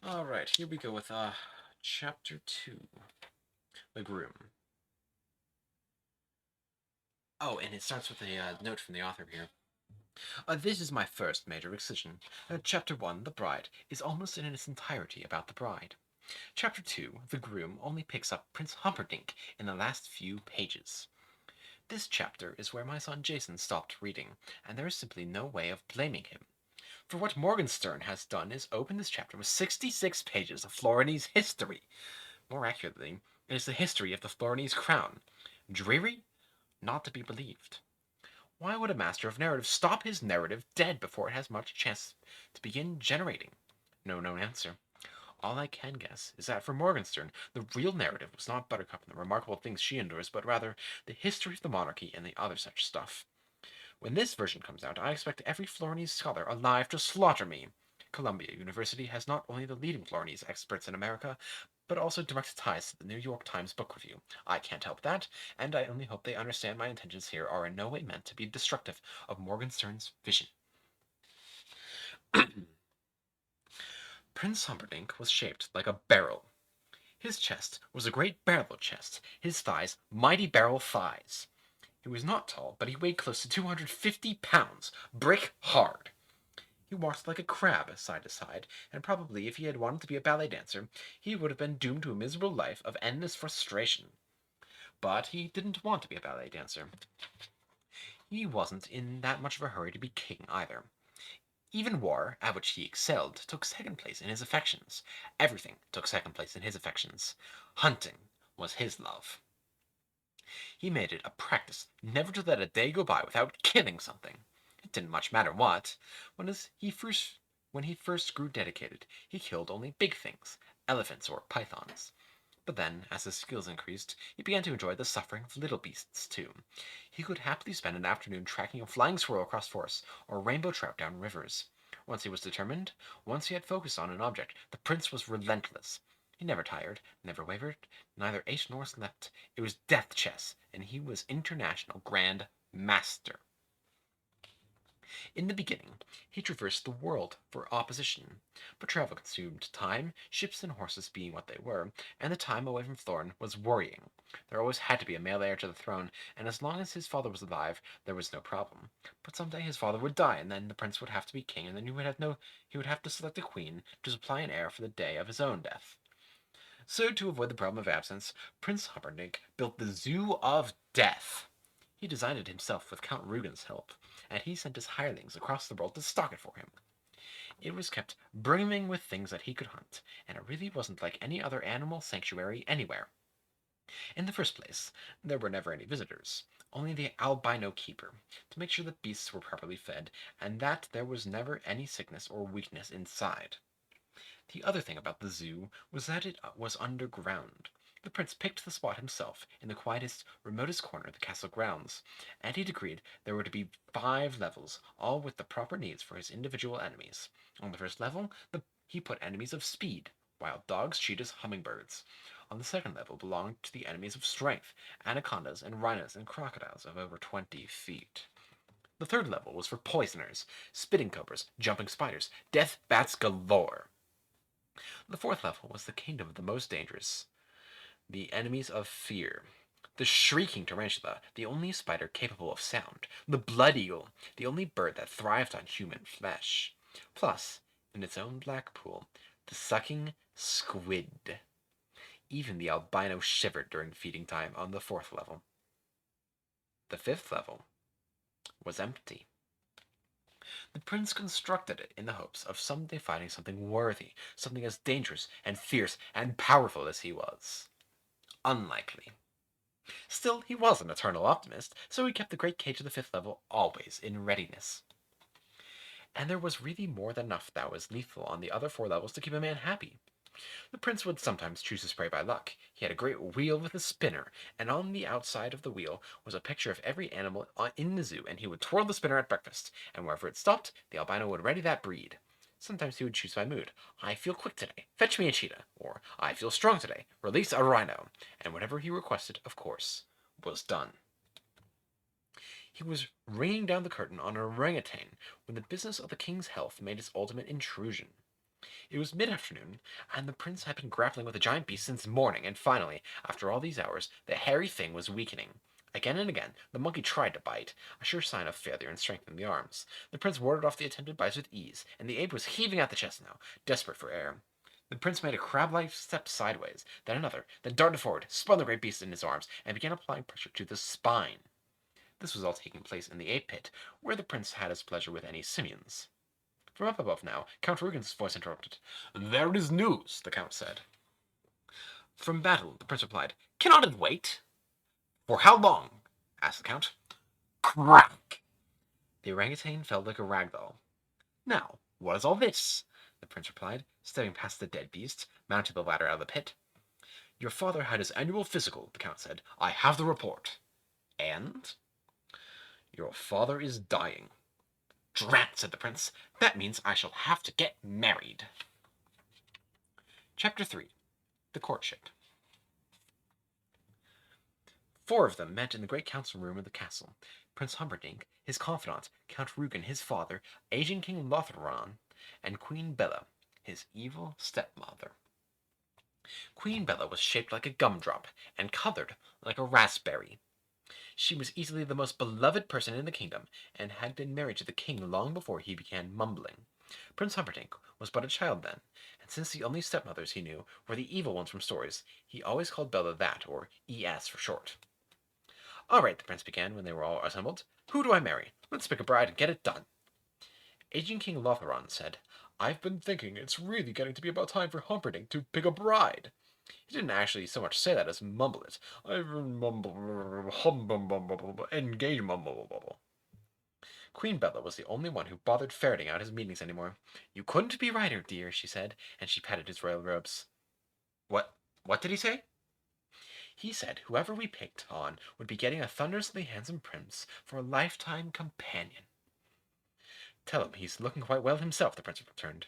Alright, here we go with chapter 2, The Groom. Oh, and it starts with a note from the author here. This is my first major excision. Chapter 1, The Bride, is almost in its entirety about the bride. Chapter 2, The Groom, only picks up Prince Humperdinck in the last few pages. This chapter is where my son Jason stopped reading, and there is simply no way of blaming him. For what Morgenstern has done is open this chapter with 66 pages of Florian's history. More accurately, it is the history of the Florinese crown. Dreary? Not to be believed. Why would a master of narrative stop his narrative dead before it has much chance to begin generating? No known answer. All I can guess is that for Morgenstern, the real narrative was not Buttercup and the remarkable things she endures, but rather the history of the monarchy and the other such stuff. When this version comes out, I expect every Florinese scholar alive to slaughter me. Columbia University has not only the leading Florinese experts in America, but also direct ties to the New York Times Book Review. I can't help that, and I only hope they understand my intentions here are in no way meant to be destructive of Morgenstern's vision. Prince Humperdinck was shaped like a barrel. His chest was a great barrel chest, his thighs mighty barrel thighs. He was not tall, but he weighed close to 250 pounds, brick hard. He walked like a crab, side to side, and probably if he had wanted to be a ballet dancer, he would have been doomed to a miserable life of endless frustration. But he didn't want to be a ballet dancer. He wasn't in that much of a hurry to be king either. Even war, at which he excelled, took second place in his affections. Everything took second place in his affections. Hunting was his love. He made it a practice never to let a day go by without killing something. It didn't much matter what. When he first grew dedicated, he killed only big things, elephants or pythons. But then, as his skills increased, he began to enjoy the suffering of little beasts, too. He could happily spend an afternoon tracking a flying squirrel across forests, or rainbow trout down rivers. Once he was determined, once he had focused on an object, the prince was relentless. He never tired, never wavered, neither ate nor slept. It was death chess, and he was international grand master. In the beginning, he traversed the world for opposition, but travel consumed time, ships and horses being what they were, and the time away from Thorn was worrying. There always had to be a male heir to the throne, and as long as his father was alive, there was no problem. But some day his father would die, and then the prince would have to be king, and then he would have to select a queen to supply an heir for the day of his own death. So, to avoid the problem of absence, Prince Humperdinck built the Zoo of Death. He designed it himself with Count Rugen's help, and he sent his hirelings across the world to stock it for him. It was kept brimming with things that he could hunt, and it really wasn't like any other animal sanctuary anywhere. In the first place, there were never any visitors, only the albino keeper, to make sure that beasts were properly fed, and that there was never any sickness or weakness inside. The other thing about the zoo was that it was underground. The prince picked the spot himself, in the quietest, remotest corner of the castle grounds, and he decreed there were to be 5 levels, all with the proper needs for his individual enemies. On the first level, he put enemies of speed, wild dogs, cheetahs, hummingbirds. On the second level belonged to the enemies of strength, anacondas and rhinos and crocodiles of over 20 feet. The third level was for poisoners, spitting cobras, jumping spiders, death bats galore. The fourth level was the kingdom of the most dangerous, the enemies of fear. The shrieking tarantula, the only spider capable of sound. The blood eagle, the only bird that thrived on human flesh. Plus, in its own black pool, the sucking squid. Even the albino shivered during feeding time on the fourth level. The fifth level was empty. The prince constructed it in the hopes of someday finding something worthy, something as dangerous and fierce and powerful as he was. Unlikely. Still, he was an eternal optimist, so he kept the great cage of the fifth level always in readiness. And there was really more than enough that was lethal on the other 4 levels to keep a man happy. The prince would sometimes choose his prey by luck. He had a great wheel with a spinner, and on the outside of the wheel was a picture of every animal in the zoo, and he would twirl the spinner at breakfast, and wherever it stopped, the albino would ready that breed. Sometimes he would choose by mood. I feel quick today. Fetch me a cheetah. Or, I feel strong today. Release a rhino. And whatever he requested, of course, was done. He was ringing down the curtain on an orangutan when the business of the king's health made its ultimate intrusion. It was mid-afternoon, and the prince had been grappling with the giant beast since morning, and finally, after all these hours, the hairy thing was weakening. Again and again, the monkey tried to bite, a sure sign of failure in strength in the arms. The prince warded off the attempted bites with ease, and the ape was heaving at the chest now, desperate for air. The prince made a crab-like step sideways, then another, then darted forward, spun the great beast in his arms, and began applying pressure to the spine. This was all taking place in the ape pit, where the prince had his pleasure with any simians. From up above now, Count Rugen's voice interrupted. "There is news," the count said. From battle, the prince replied, "Cannot it wait?" "For how long?" asked the count. Crack! The orangutan fell like a rag doll. "Now, what is all this?" the prince replied, stepping past the dead beast, mounting the ladder out of the pit. "Your father had his annual physical," the count said. "I have the report." "And?" "Your father is dying." "Drat," said the prince. "That means I shall have to get married." Chapter 3. The Courtship. 4 of them met in the great council room of the castle. Prince Humperdinck, his confidant, Count Rugen, his father, aging King Lothran, and Queen Bella, his evil stepmother. Queen Bella was shaped like a gumdrop, and colored like a raspberry. She was easily the most beloved person in the kingdom, and had been married to the king long before he began mumbling. Prince Humperdinck was but a child then, and since the only stepmothers he knew were the evil ones from stories, he always called Bella that, or E.S. for short. "All right," the prince began when they were all assembled. "Who do I marry? Let's pick a bride and get it done." Aging King Lothran said, "I've been thinking it's really getting to be about time for Humperdinck to pick a bride." He didn't actually so much say that as mumble it. "I've mumble, hum bum bum bum, engage mumble bubble." Queen Bella was the only one who bothered ferreting out his meanings anymore. "You couldn't be righter, dear," she said, and she patted his royal robes. What did he say?" "He said whoever we picked on would be getting a thunderously handsome prince for a lifetime companion." "Tell him he's looking quite well himself," the prince returned.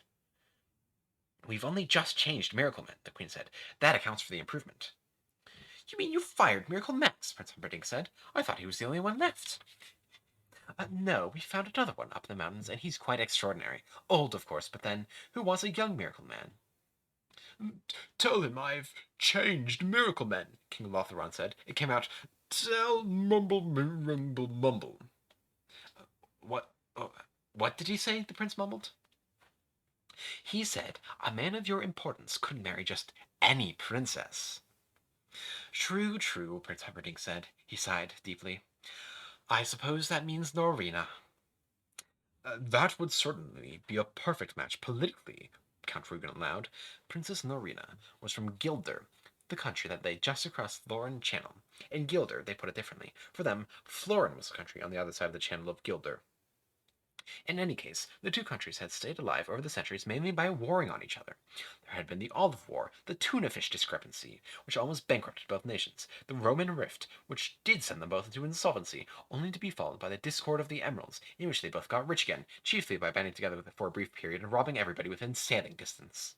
"We've only just changed Miracle Man," the queen said. "That accounts for the improvement." "You mean you fired Miracle Max?" Prince Humperdinck said. "I thought he was the only one left." "No, we found another one up in the mountains, and he's quite extraordinary. Old, of course, but then, who wants a young Miracle Man?" "Tell him I've changed Miracle Man," King Lothran said. It came out, "Tell Mumble Mumble Mumble." What, oh, what did he say?" the prince mumbled. "He said a man of your importance couldn't marry just any princess." "True, true," Prince Humperdinck said. He sighed deeply. "I suppose that means Norina." "That would certainly be a perfect match politically," Count Rugen allowed. Princess Norina was from Gilder, the country that lay just across Florin Channel. In Gilder, they put it differently. For them, Florin was the country on the other side of the channel of Gilder. In any case, the two countries had stayed alive over the centuries mainly by warring on each other. There had been the Olive War, the tuna fish discrepancy, which almost bankrupted both nations, the Roman Rift, which did send them both into insolvency, only to be followed by the Discord of the Emeralds, in which they both got rich again, chiefly by banding together for a brief period and robbing everybody within sailing distance.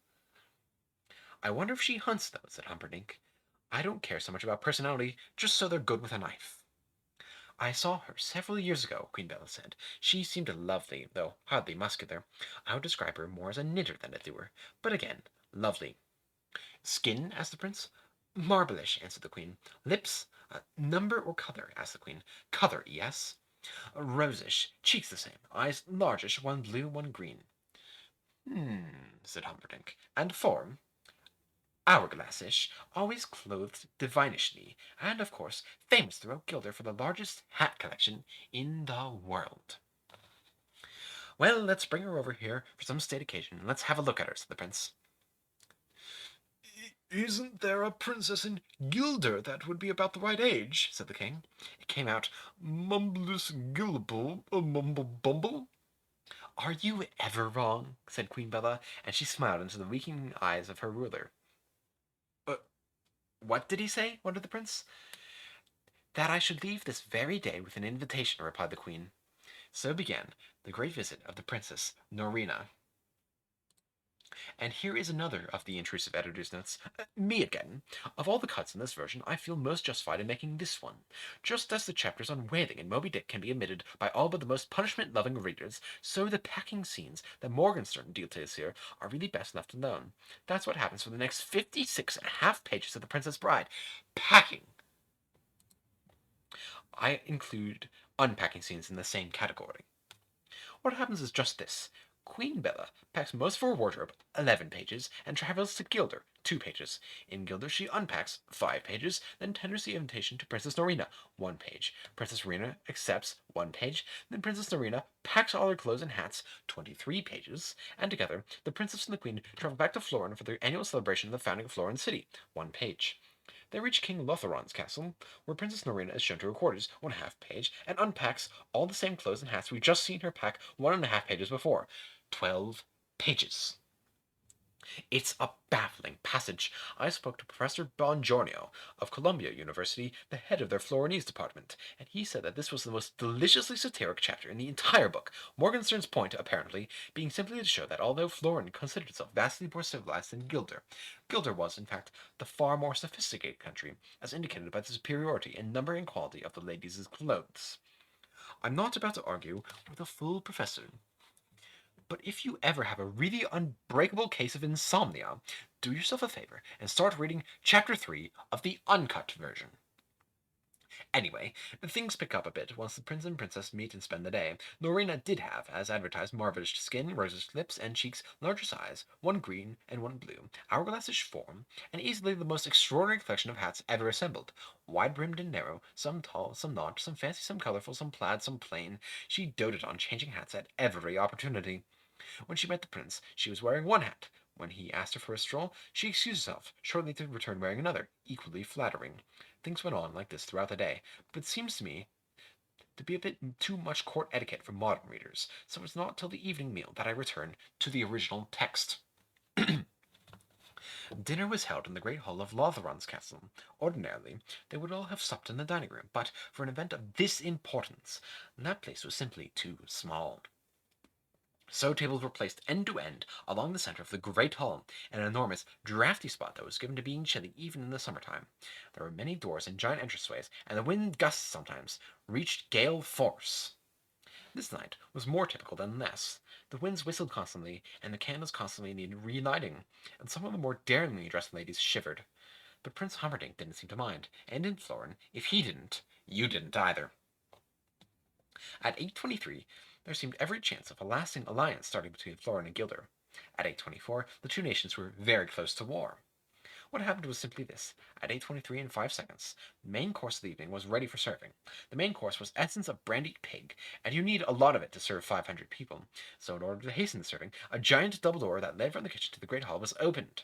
"I wonder if she hunts, though," said Humperdinck. "I don't care so much about personality, just so they're good with a knife." "I saw her several years ago," Queen Bella said. "She seemed lovely, though hardly muscular. I would describe her more as a knitter than a doer, but again, lovely." "Skin?" asked the prince. "Marblish," answered the queen. "Lips?" "Number or color?" asked the queen. "Color, yes." "Rosish. Cheeks the same. Eyes largish, one blue, one green." Said Humperdinck. "And form?" "Hourglassish, always clothed divinishly, and, of course, famous throughout Gilder for the largest hat collection in the world." "Well, let's bring her over here for some state occasion, and let's have a look at her," said the prince. "Isn't there a princess in Gilder that would be about the right age?" said the king. It came out, "Mumblus Gillable, a mumble bumble." "Are you ever wrong?" said Queen Bella, and she smiled into the weakening eyes of her ruler. "What did he say?" wondered the prince. "That I should leave this very day with an invitation," replied the queen. So began the great visit of the Princess Norina. And here is another of the intrusive editor's notes. Me again. Of all the cuts in this version, I feel most justified in making this one. Just as the chapters on whaling and Moby Dick can be omitted by all but the most punishment-loving readers, so the packing scenes that Morgenstern details here are really best left alone. That's what happens for the next 56 and a half pages of The Princess Bride. Packing! I include unpacking scenes in the same category. What happens is just this. Queen Bella packs most of her wardrobe, 11 pages, and travels to Gilder, 2 pages. In Gilder, she unpacks, 5 pages, then tenders the invitation to Princess Norina, 1 page. Princess Norina accepts, 1 page. Then Princess Norina packs all her clothes and hats, 23 pages. And together, the princess and the queen travel back to Florin for their annual celebration of the founding of Florin City, 1 page. They reach King Lothron's castle, where Princess Norina is shown to her quarters, 1/2 page, and unpacks all the same clothes and hats we've just seen her pack 1.5 pages before. 12 pages. It's a baffling passage. I spoke to Professor Bongiorno of Columbia University, the head of their Florinese department, and he said that this was the most deliciously satiric chapter in the entire book, Morgenstern's point, apparently, being simply to show that although Florin considered itself vastly more civilized than Gilder, Gilder was, in fact, the far more sophisticated country, as indicated by the superiority in number and quality of the ladies' clothes. I'm not about to argue with a full professor, but if you ever have a really unbreakable case of insomnia, do yourself a favor and start reading Chapter 3 of the uncut version. Anyway, things pick up a bit once the prince and princess meet and spend the day. Norina did have, as advertised, marvelous skin, rosish lips and cheeks, largest eyes, one green and one blue, hourglassish form, and easily the most extraordinary collection of hats ever assembled. Wide-brimmed and narrow, some tall, some not, some fancy, some colorful, some plaid, some plain. She doted on changing hats at every opportunity. When she met the prince, she was wearing one hat. When he asked her for a stroll, she excused herself, shortly to return wearing another, equally flattering. Things went on like this throughout the day, but it seems to me to be a bit too much court etiquette for modern readers, so it's not till the evening meal that I return to the original text. Dinner was held in the great hall of Lothron's castle. Ordinarily, they would all have supped in the dining room, but for an event of this importance, that place was simply too small. So tables were placed end to end along the center of the great hall, an enormous, drafty spot that was given to being chilly even in the summertime. There were many doors and giant entranceways, and the wind gusts sometimes reached gale force. This night was more typical than less. The winds whistled constantly, and the candles constantly needed relighting, and some of the more daringly dressed ladies shivered. But Prince Humperdinck didn't seem to mind, and in Florin, if he didn't, you didn't either. At 8:23, there seemed every chance of a lasting alliance starting between Florin and Gilder. At 8:24, the two nations were very close to war. What happened was simply this. At 8:23 and 5 seconds, the main course of the evening was ready for serving. The main course was essence of brandied pig, and you need a lot of it to serve 500 people. So in order to hasten the serving, a giant double door that led from the kitchen to the great hall was opened.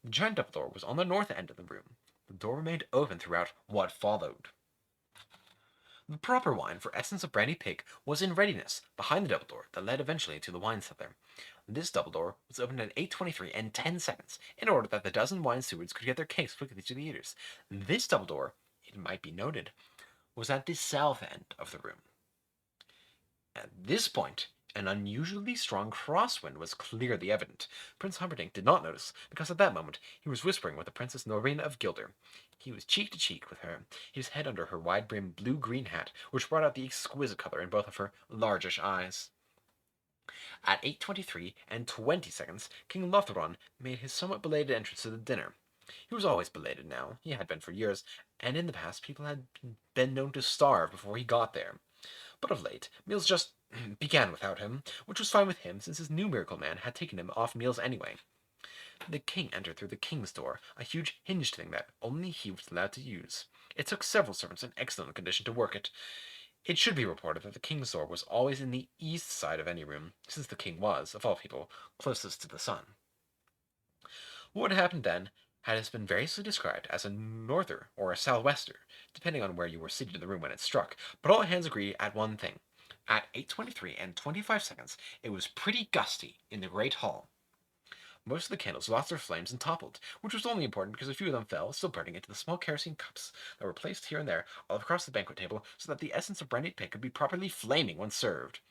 The giant double door was on the north end of the room. The door remained open throughout what followed. The proper wine for essence of brandy pig was in readiness behind the double door that led eventually to the wine cellar. This double door was opened at 8:23 and 10 seconds in order that the dozen wine stewards could get their cakes quickly to the eaters. This double door, it might be noted, was at the south end of the room. At this point, an unusually strong crosswind was clearly evident. Prince Humperdinck did not notice, because at that moment he was whispering with the Princess Norina of Gilder. He was cheek to cheek with her, his head under her wide-brimmed blue-green hat, which brought out the exquisite color in both of her largish eyes. At 8:23 and 20 seconds, King Lothron made his somewhat belated entrance to the dinner. He was always belated now, he had been for years, and in the past people had been known to starve before he got there. But of late, meals just began without him, which was fine with him since his new miracle man had taken him off meals anyway. The king entered through the king's door, a huge hinged thing that only he was allowed to use. It took several servants in excellent condition to work it. It should be reported that the king's door was always in the east side of any room, since the king was, of all people, closest to the sun. What happened then has been variously described as a norther or a southwester, depending on where you were seated in the room when it struck, but all hands agree at one thing. At 8:23 and 25 seconds, it was pretty gusty in the great hall. Most of the candles lost their flames and toppled, which was only important because a few of them fell, still burning, into the small kerosene cups that were placed here and there all across the banquet table so that the essence of brandied pig could be properly flaming when served.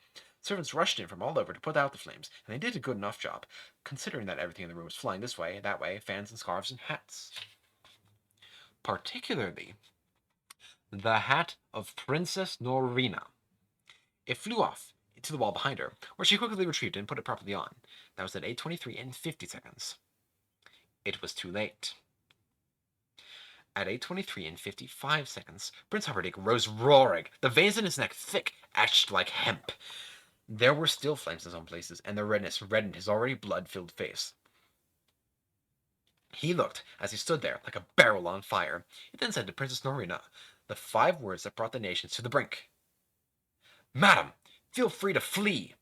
Servants rushed in from all over to put out the flames, and they did a good enough job, considering that everything in the room was flying this way, that way, fans and scarves and hats. Particularly the hat of Princess Norina. It flew off to the wall behind her, where she quickly retrieved it and put it properly on. That was at 8:23 and 50 seconds. It was too late. At 8:23 and 55 seconds, Prince Humperdinck rose roaring, the veins in his neck thick, etched like hemp. There were still flames in some places, and their redness reddened his already blood-filled face. He looked, as he stood there, like a barrel on fire. He then said to Princess Norina the 5 words that brought the nations to the brink. "Madam, feel free to flee!"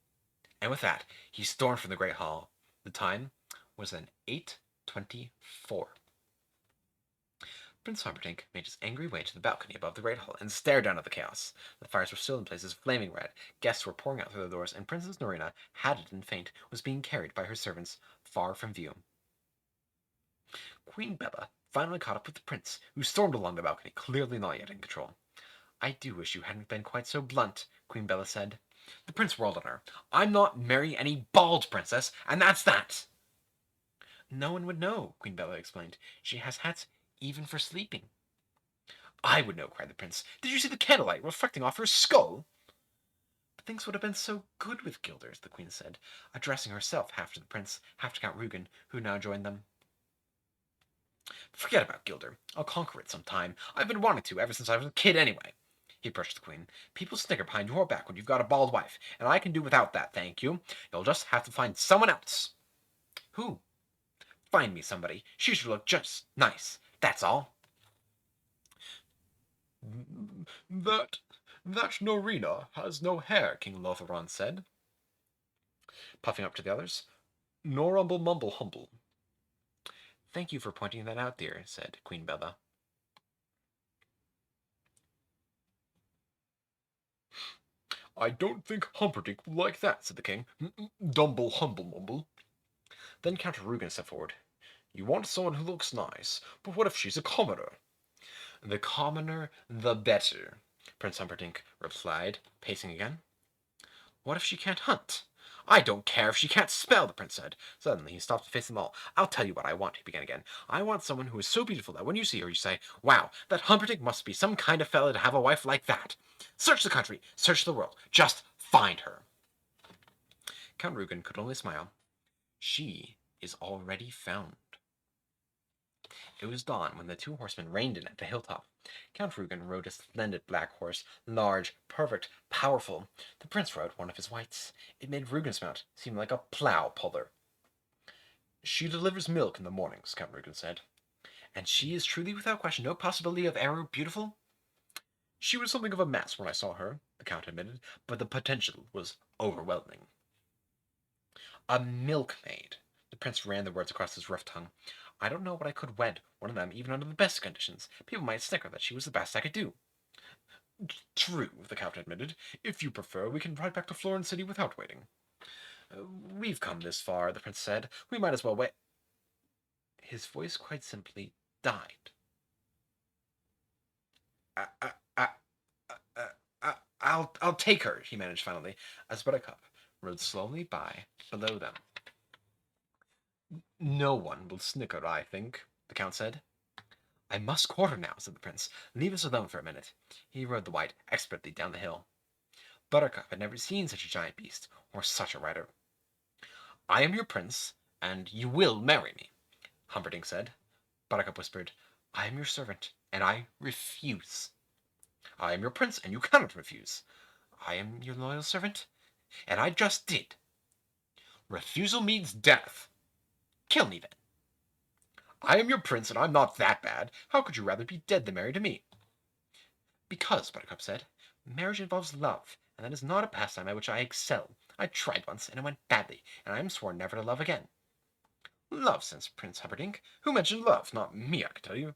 And with that, he stormed from the great hall. The time was then 8:24. Prince Humperdinck made his angry way to the balcony above the great hall and stared down at the chaos. The fires were still in places flaming red, guests were pouring out through the doors, and Princess Norina, hatted and faint, was being carried by her servants far from view. Queen Bella finally caught up with the prince, who stormed along the balcony, clearly not yet in control. "I do wish you hadn't been quite so blunt," Queen Bella said. The prince whirled on her. "I'm not marrying any bald princess, and that's that!" "No one would know," Queen Bella explained. "She has hats even for sleeping." "I would know," cried the prince. "Did you see the candlelight reflecting off her skull?" "But things would have been so good with gilders," the queen said, addressing herself half to the prince, half to Count Rugen, who now joined them. "Forget about Gilder. I'll conquer it some time. I've been wanting to ever since I was a kid anyway." He approached the queen. "People snicker behind your back when you've got a bald wife, and I can do without that, thank you. You'll just have to find someone else." "Who?" "Find me somebody. She should look just nice. That's all." That Norina has no hair," King Lotharon said, puffing up to the others. "Nor umble mumble humble." "Thank you for pointing that out, dear," said Queen Bella. "I don't think Humperdinck will like that," said the king. "Dumble humble mumble." Then Count Rugen stepped forward. "You want someone who looks nice, but what if she's a commoner?" "The commoner, the better," Prince Humperdinck replied, pacing again. "What if she can't hunt?" "I don't care if she can't spell," the prince said. Suddenly he stopped to face them all. "I'll tell you what I want," he began again. "I want someone who is so beautiful that when you see her you say, 'Wow, that Humperdinck must be some kind of fellow to have a wife like that.' Search the country, search the world, just find her." Count Rugen could only smile. "She is already found." It was dawn when the 2 horsemen reined in at the hilltop. Count Rugen rode a splendid black horse, large, perfect, powerful. The prince rode one of his whites. It made Rugen's mount seem like a plough puller. "She delivers milk in the mornings," Count Rugen said. "And she is truly, without question, no possibility of error, beautiful?" "She was something of a mess when I saw her," the count admitted, "but the potential was overwhelming." "A milkmaid." The prince ran the words across his rough tongue. "I don't know what I could wed one of them even under the best conditions. People might snicker that she was the best I could do." "True," the count admitted. "If you prefer, we can ride back to Florence City without waiting." "We've come this far," the prince said. "We might as well wait." His voice quite simply died. I, I, I, I'll take her," he managed finally, as Buttercup rode slowly by below them. "No one will snicker, I think," the count said. "I must quarter now," said the prince. "Leave us alone for a minute." He rode the white expertly down the hill. Buttercup had never seen such a giant beast, or such a rider. "I am your prince, and you will marry me," Humperdinck said. Buttercup whispered, "I am your servant, and I refuse." "I am your prince, and you cannot refuse." "I am your loyal servant, and I just did." "Refusal means death." "Kill me, then." "I am your prince, and I'm not that bad. How could you rather be dead than married to me?" "Because," Buttercup said, "marriage involves love, and that is not a pastime at which I excel. I tried once, and it went badly, and I am sworn never to love again." "Love," says Prince Humperdinck. "Who mentioned love? Not me, I can tell you.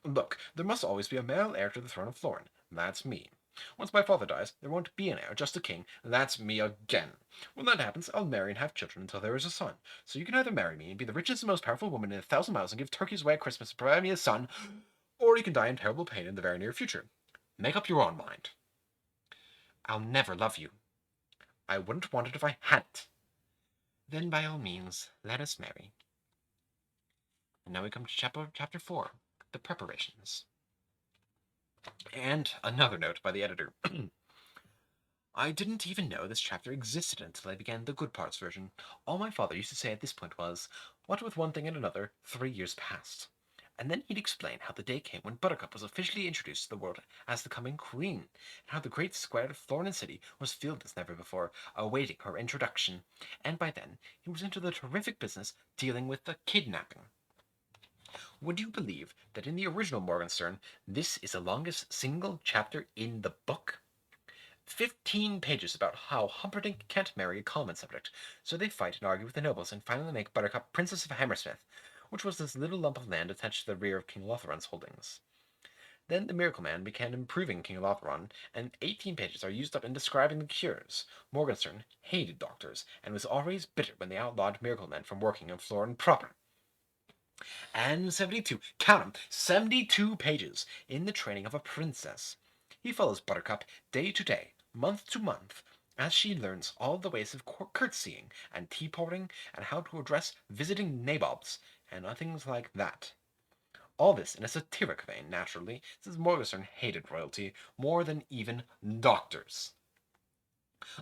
Look, there must always be a male heir to the throne of Florin. That's me. Once my father dies, there won't be an heir, just a king. That's me again. When that happens, I'll marry and have children until there is a son. So you can either marry me and be the richest and most powerful woman in 1,000 miles and give turkeys away at Christmas to provide me a son, or you can die in terrible pain in the very near future. Make up your own mind." "I'll never love you." I wouldn't want it if I hadn't. Then by all means, let us marry. And now we come to chapter 4, the preparations. And another note by the editor. I didn't even know this chapter existed until I began the Good Parts version. All my father used to say at this point was, what with one thing and another, 3 years passed. And then he'd explain how the day came when Buttercup was officially introduced to the world as the coming queen, and how the great square of Florin City was filled as never before, awaiting her introduction. And by then, he was into the terrific business dealing with the kidnapping. Would you believe that in the original Morgenstern, this is the longest single chapter in the book? 15 pages about how Humperdinck can't marry a common subject, so they fight and argue with the nobles and finally make Buttercup Princess of Hammersmith, which was this little lump of land attached to the rear of King Lothron's holdings. Then the Miracle Man began improving King Lothron, and 18 pages are used up in describing the cures. Morgenstern hated doctors, and was always bitter when they outlawed Miracle Men from working in Florin proper. And 72, count 'em, 72 pages in the training of a princess. He follows Buttercup day to day, month to month, as she learns all the ways of curtsying and tea-pouring and how to address visiting nabobs and things like that. All this in a satiric vein, naturally, since Morgenstern hated royalty more than even doctors.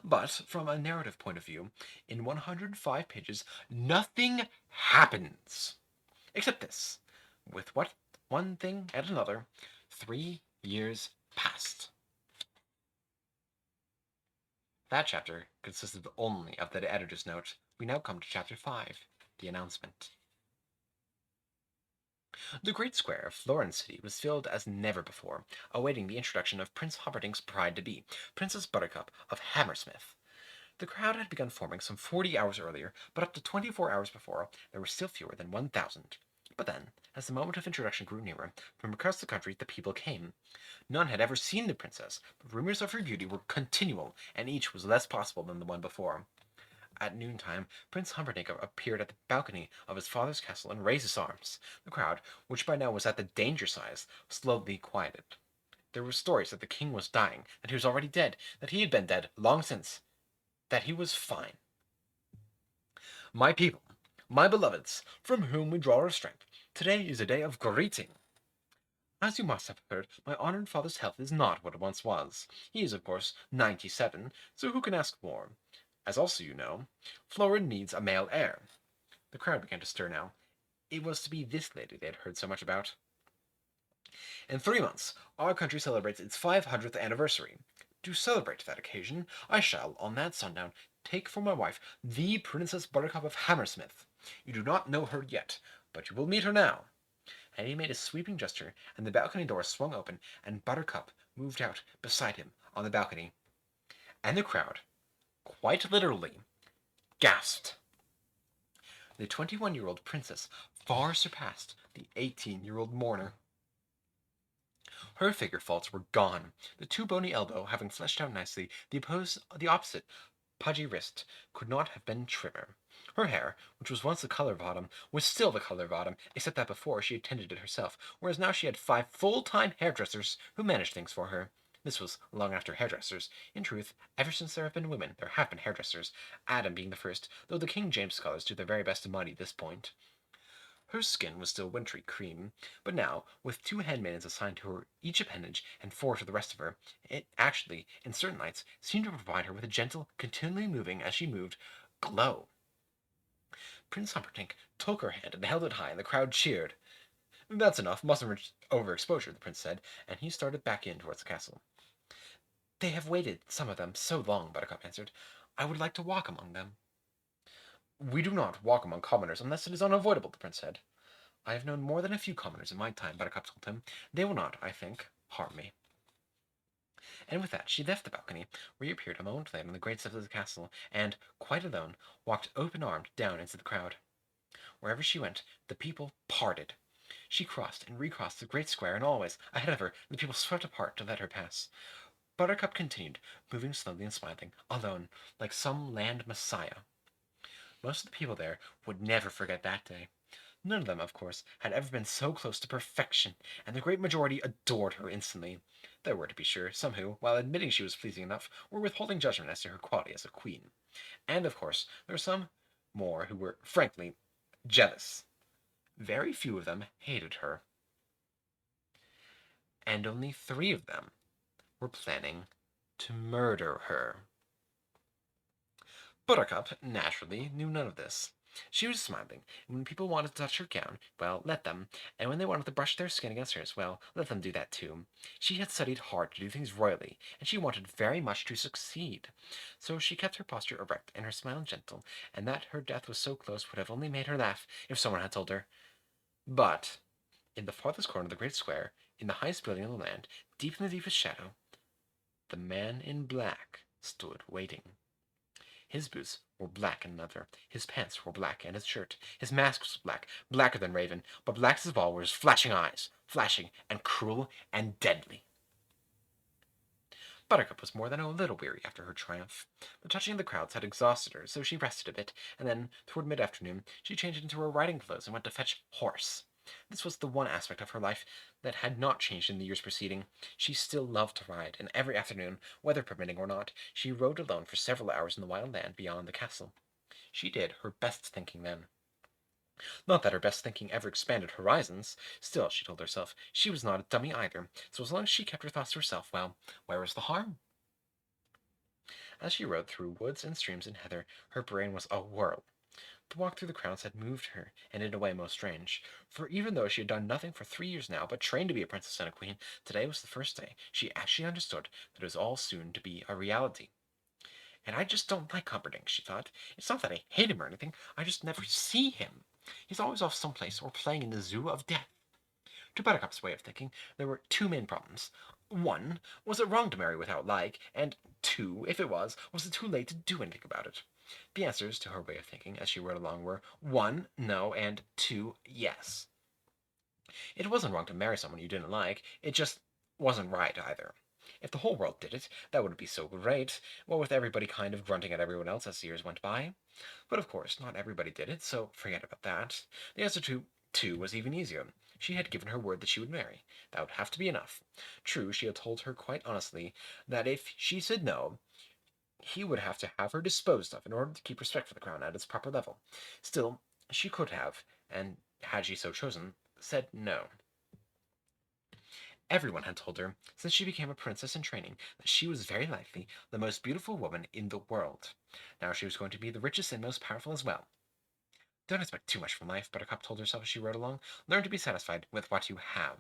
But from a narrative point of view, in 105 pages, nothing happens. Except this. With what one thing and another, 3 years passed. That chapter consisted only of the editor's note. We now come to chapter 5, the announcement. The great square of Florin City was filled as never before, awaiting the introduction of Prince Humperdinck's bride-to-be, Princess Buttercup of Hammersmith. The crowd had begun forming some 40 hours earlier, but up to 24 hours before, there were still fewer than 1,000. But then, as the moment of introduction grew nearer, from across the country the people came. None had ever seen the princess, but rumors of her beauty were continual, and each was less possible than the one before. At noontime, Prince Humperdinck appeared at the balcony of his father's castle and raised his arms. The crowd, which by now was at the danger size, slowly quieted. There were stories that the king was dying, that he was already dead, that he had been dead long since, that he was fine. My people, my beloveds, from whom we draw our strength, today is a day of greeting. As you must have heard, my honored father's health is not what it once was. He is, of course, 97, so who can ask more? As also you know, Florin needs a male heir. The crowd began to stir now. It was to be this lady they had heard so much about. In 3 months, our country celebrates its 500th anniversary. To celebrate that occasion, I shall, on that sundown, take for my wife the Princess Buttercup of Hammersmith. You do not know her yet, but you will meet her now. And he made a sweeping gesture, and the balcony door swung open, and Buttercup moved out beside him on the balcony. And the crowd, quite literally, gasped. The 21-year-old princess far surpassed the 18-year-old mourner. Her figure faults were gone, the too bony elbow having fleshed out nicely, the opposite pudgy wrist could not have been trimmer. Her hair, which was once the color of autumn, was still the color of autumn, except that before she had tended it herself, whereas now she had 5 full-time hairdressers who managed things for her. This was long after hairdressers. In truth, ever since there have been women, there have been hairdressers, Adam being the first, though the King James scholars do their very best to muddy this point. Her skin was still wintry cream, but now, with 2 handmaidens assigned to her each appendage and 4 to the rest of her, it actually, in certain nights, seemed to provide her with a gentle, continually moving, as she moved, glow. Prince Humperdinck took her hand and held it high, and the crowd cheered. That's enough, mustn't reach overexposure, the prince said, and he started back in towards the castle. They have waited, some of them, so long, Buttercup answered. I would like to walk among them. We do not walk among commoners unless it is unavoidable, the prince said. I have known more than a few commoners in my time, Buttercup told him. They will not, I think, harm me. And with that she left the balcony, reappeared a moment later on the great steps of the castle, and, quite alone, walked open-armed down into the crowd. Wherever she went, the people parted. She crossed and recrossed the great square, and always, ahead of her, the people swept apart to let her pass. Buttercup continued, moving slowly and smiling, alone, like some land messiah. Most of the people there would never forget that day. None of them, of course, had ever been so close to perfection, and the great majority adored her instantly. There were, to be sure, some who, while admitting she was pleasing enough, were withholding judgment as to her quality as a queen. And, of course, there were some more who were, frankly, jealous. Very few of them hated her, and only 3 of them were planning to murder her. Buttercup, naturally, knew none of this. She was smiling, and when people wanted to touch her gown, well, let them, and when they wanted to brush their skin against hers, well, let them do that too. She had studied hard to do things royally, and she wanted very much to succeed. So she kept her posture erect and her smile gentle, and that her death was so close would have only made her laugh if someone had told her. But, in the farthest corner of the great square, in the highest building in the land, deep in the deepest shadow, the man in black stood waiting. His boots were black and leather, his pants were black, and his shirt. His mask was black, blacker than raven, but blackest of all were his flashing eyes, flashing and cruel and deadly. Buttercup was more than a little weary after her triumph. The touching of the crowds had exhausted her, so she rested a bit, and then, toward mid-afternoon, she changed into her riding clothes and went to fetch horse. This was the one aspect of her life that had not changed in the years preceding. She still loved to ride, and every afternoon, weather permitting or not, she rode alone for several hours in the wild land beyond the castle. She did her best thinking then. Not that her best thinking ever expanded horizons. Still, she told herself, she was not a dummy either, so as long as she kept her thoughts to herself, well, where was the harm? As she rode through woods and streams and heather, her brain was a whirl. The walk through the crowds had moved her, and in a way most strange. For even though she had done nothing for 3 years now but trained to be a princess and a queen, today was the first day she actually understood that it was all soon to be a reality. And I just don't like Humperdinck, she thought. It's not that I hate him or anything, I just never see him. He's always off someplace or playing in the zoo of death. To Buttercup's way of thinking, there were 2 main problems. 1, was it wrong to marry without like? And 2, if it was it too late to do anything about it? The answers to her way of thinking as she rode along were 1, no, and 2, yes. It wasn't wrong to marry someone you didn't like, it just wasn't right either. If the whole world did it, that would be so great, what with everybody kind of grunting at everyone else as the years went by. But of course, not everybody did it, so forget about that. The answer to 2 was even easier. She had given her word that she would marry. That would have to be enough. True, she had told her quite honestly that if she said no, he would have to have her disposed of in order to keep respect for the crown at its proper level. Still, she could have, and had she so chosen, said no. Everyone had told her, since she became a princess in training, that she was very likely the most beautiful woman in the world. Now she was going to be the richest and most powerful as well. Don't expect too much from life, Buttercup told herself as she rode along. Learn to be satisfied with what you have.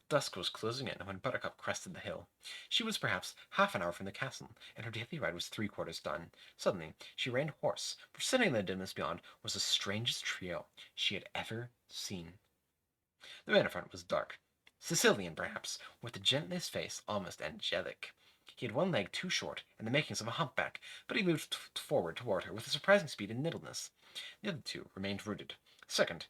Dusk was closing in when Buttercup crested the hill. She was perhaps half an hour from the castle, and her daily ride was 3/4 done. Suddenly, she reined horse, for sitting in the dimness beyond was the strangest trio she had ever seen. The man in front was dark, Sicilian perhaps, with the gentlest face, almost angelic. He had one leg too short, and the makings of a humpback, but he moved forward toward her with a surprising speed and nimbleness. The other 2 remained rooted. Second,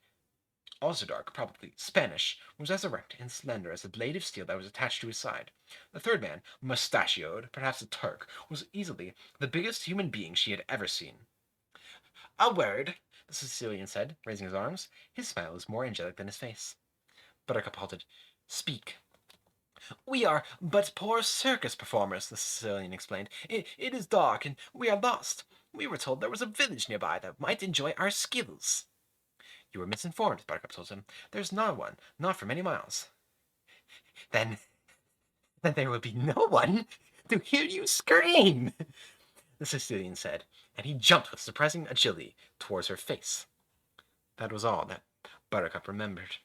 also dark, probably Spanish, was as erect and slender as the blade of steel that was attached to his side. The third man, mustachioed, perhaps a Turk, was easily the biggest human being she had ever seen. "A word," the Sicilian said, raising his arms. His smile was more angelic than his face. Buttercup halted. "Speak." "We are but poor circus performers," the Sicilian explained. It is dark, and we are lost. We were told there was a village nearby that might enjoy our skills." "You were misinformed," Buttercup told him. "There's not one, not for many miles." Then there will be no one to hear you scream," the Sicilian said, and he jumped with surprising agility towards her face. That was all that Buttercup remembered.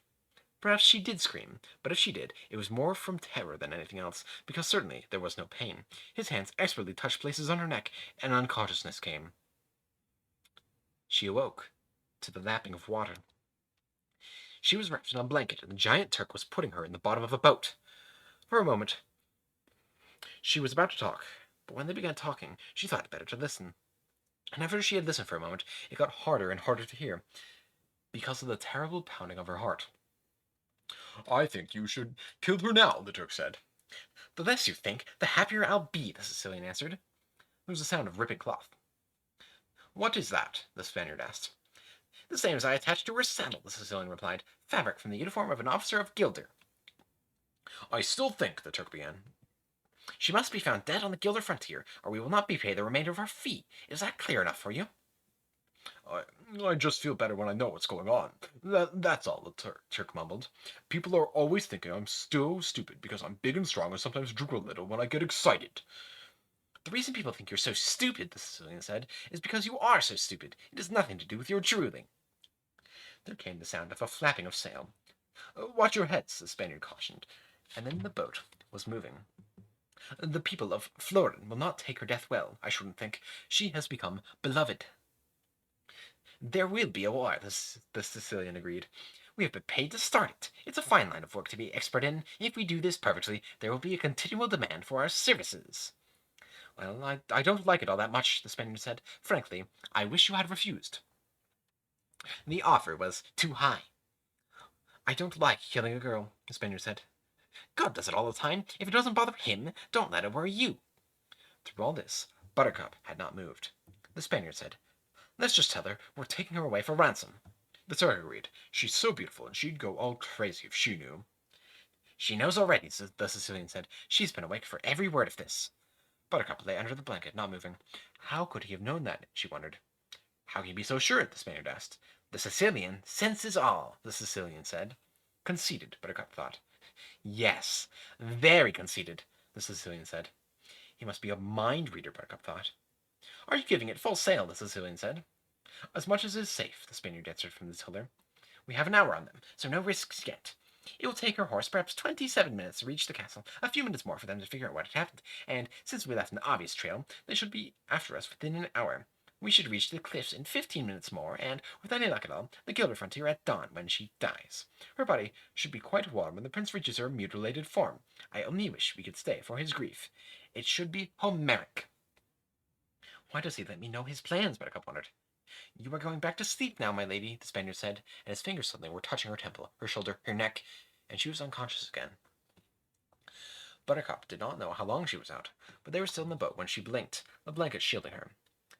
Perhaps she did scream, but if she did, it was more from terror than anything else, because certainly there was no pain. His hands expertly touched places on her neck, and unconsciousness came. She awoke to the lapping of water. She was wrapped in a blanket, and the giant Turk was putting her in the bottom of a boat. For a moment, she was about to talk, but when they began talking, she thought it better to listen. And after she had listened for a moment, it got harder and harder to hear, because of the terrible pounding of her heart. "I think you should kill her now," the Turk said. "The less you think, the happier I'll be," the Sicilian answered. There was a sound of ripping cloth. "What is that?" the Spaniard asked. The same as I attached to her saddle, the Sicilian replied. Fabric from the uniform of an officer of Gilder. I still think, the Turk began. She must be found dead on the Gilder frontier, or we will not be paid the remainder of our fee. Is that clear enough for you? I, I just feel better when I know what's going on. That's all, the Turk mumbled. People are always thinking I'm so stupid because I'm big and strong and sometimes drool a little when I get excited. The reason people think you're so stupid, the Sicilian said, is because you are so stupid. It has nothing to do with your drooling. There came the sound of a flapping of sail. Watch your heads, the Spaniard cautioned, and then the boat was moving. The people of Florin will not take her death well, I shouldn't think. She has become beloved. There will be a war, the Sicilian agreed. We have been paid to start it. It's a fine line of work to be expert in. If we do this perfectly, there will be a continual demand for our services. Well, I don't like it all that much, the Spaniard said. Frankly, I wish you had refused. The offer was too high. I don't like killing a girl, the Spaniard said. God does it all the time. If it doesn't bother him, don't let it worry you. Through all this, Buttercup had not moved. The Spaniard said, Let's just tell her we're taking her away for ransom. The Turk agreed. She's so beautiful, and she'd go all crazy if she knew. She knows already, the Sicilian said. She's been awake for every word of this. Buttercup lay under the blanket, not moving. How could he have known that, she wondered. How can you be so sure? The Spaniard asked. The Sicilian senses all, the Sicilian said. Conceited, Buttercup thought. Yes, very conceited, the Sicilian said. He must be a mind reader, Buttercup thought. Are you giving it full sail? The Sicilian said. As much as is safe, the Spaniard answered from the tiller. We have an hour on them, so no risks yet. It will take our horse perhaps 27 minutes to reach the castle, a few minutes more for them to figure out what had happened, and since we left an obvious trail, they should be after us within an hour. We should reach the cliffs in 15 minutes more, and, with any luck at all, the Gilder frontier at dawn when she dies. Her body should be quite warm when the prince reaches her mutilated form. I only wish we could stay for his grief. It should be Homeric. Why does he let me know his plans? Buttercup wondered. You are going back to sleep now, my lady, the Spaniard said, and his fingers suddenly were touching her temple, her shoulder, her neck, and she was unconscious again. Buttercup did not know how long she was out, but they were still in the boat when she blinked, the blanket shielding her.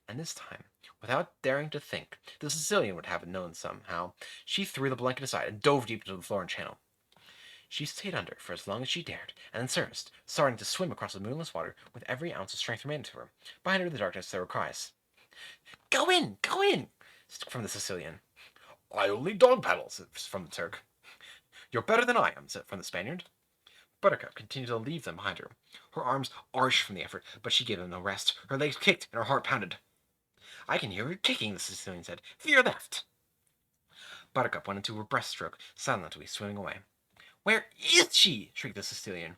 And this time, without daring to think, the Sicilian would have it known somehow, she threw the blanket aside and dove deep into the Florin Channel. She stayed under for as long as she dared, and then surfaced, starting to swim across the moonless water with every ounce of strength remaining to her. Behind her in the darkness there were cries. Go in! Go in! From the Sicilian. I only dog paddle, from the Turk. You're better than I am, said from the Spaniard. Buttercup continued to leave them behind her. Her arms arched from the effort, but she gave them no rest. Her legs kicked and her heart pounded. I can hear her kicking, the Sicilian said. Veer left. Buttercup went into her breaststroke, silently swimming away. Where is she? Shrieked the Sicilian.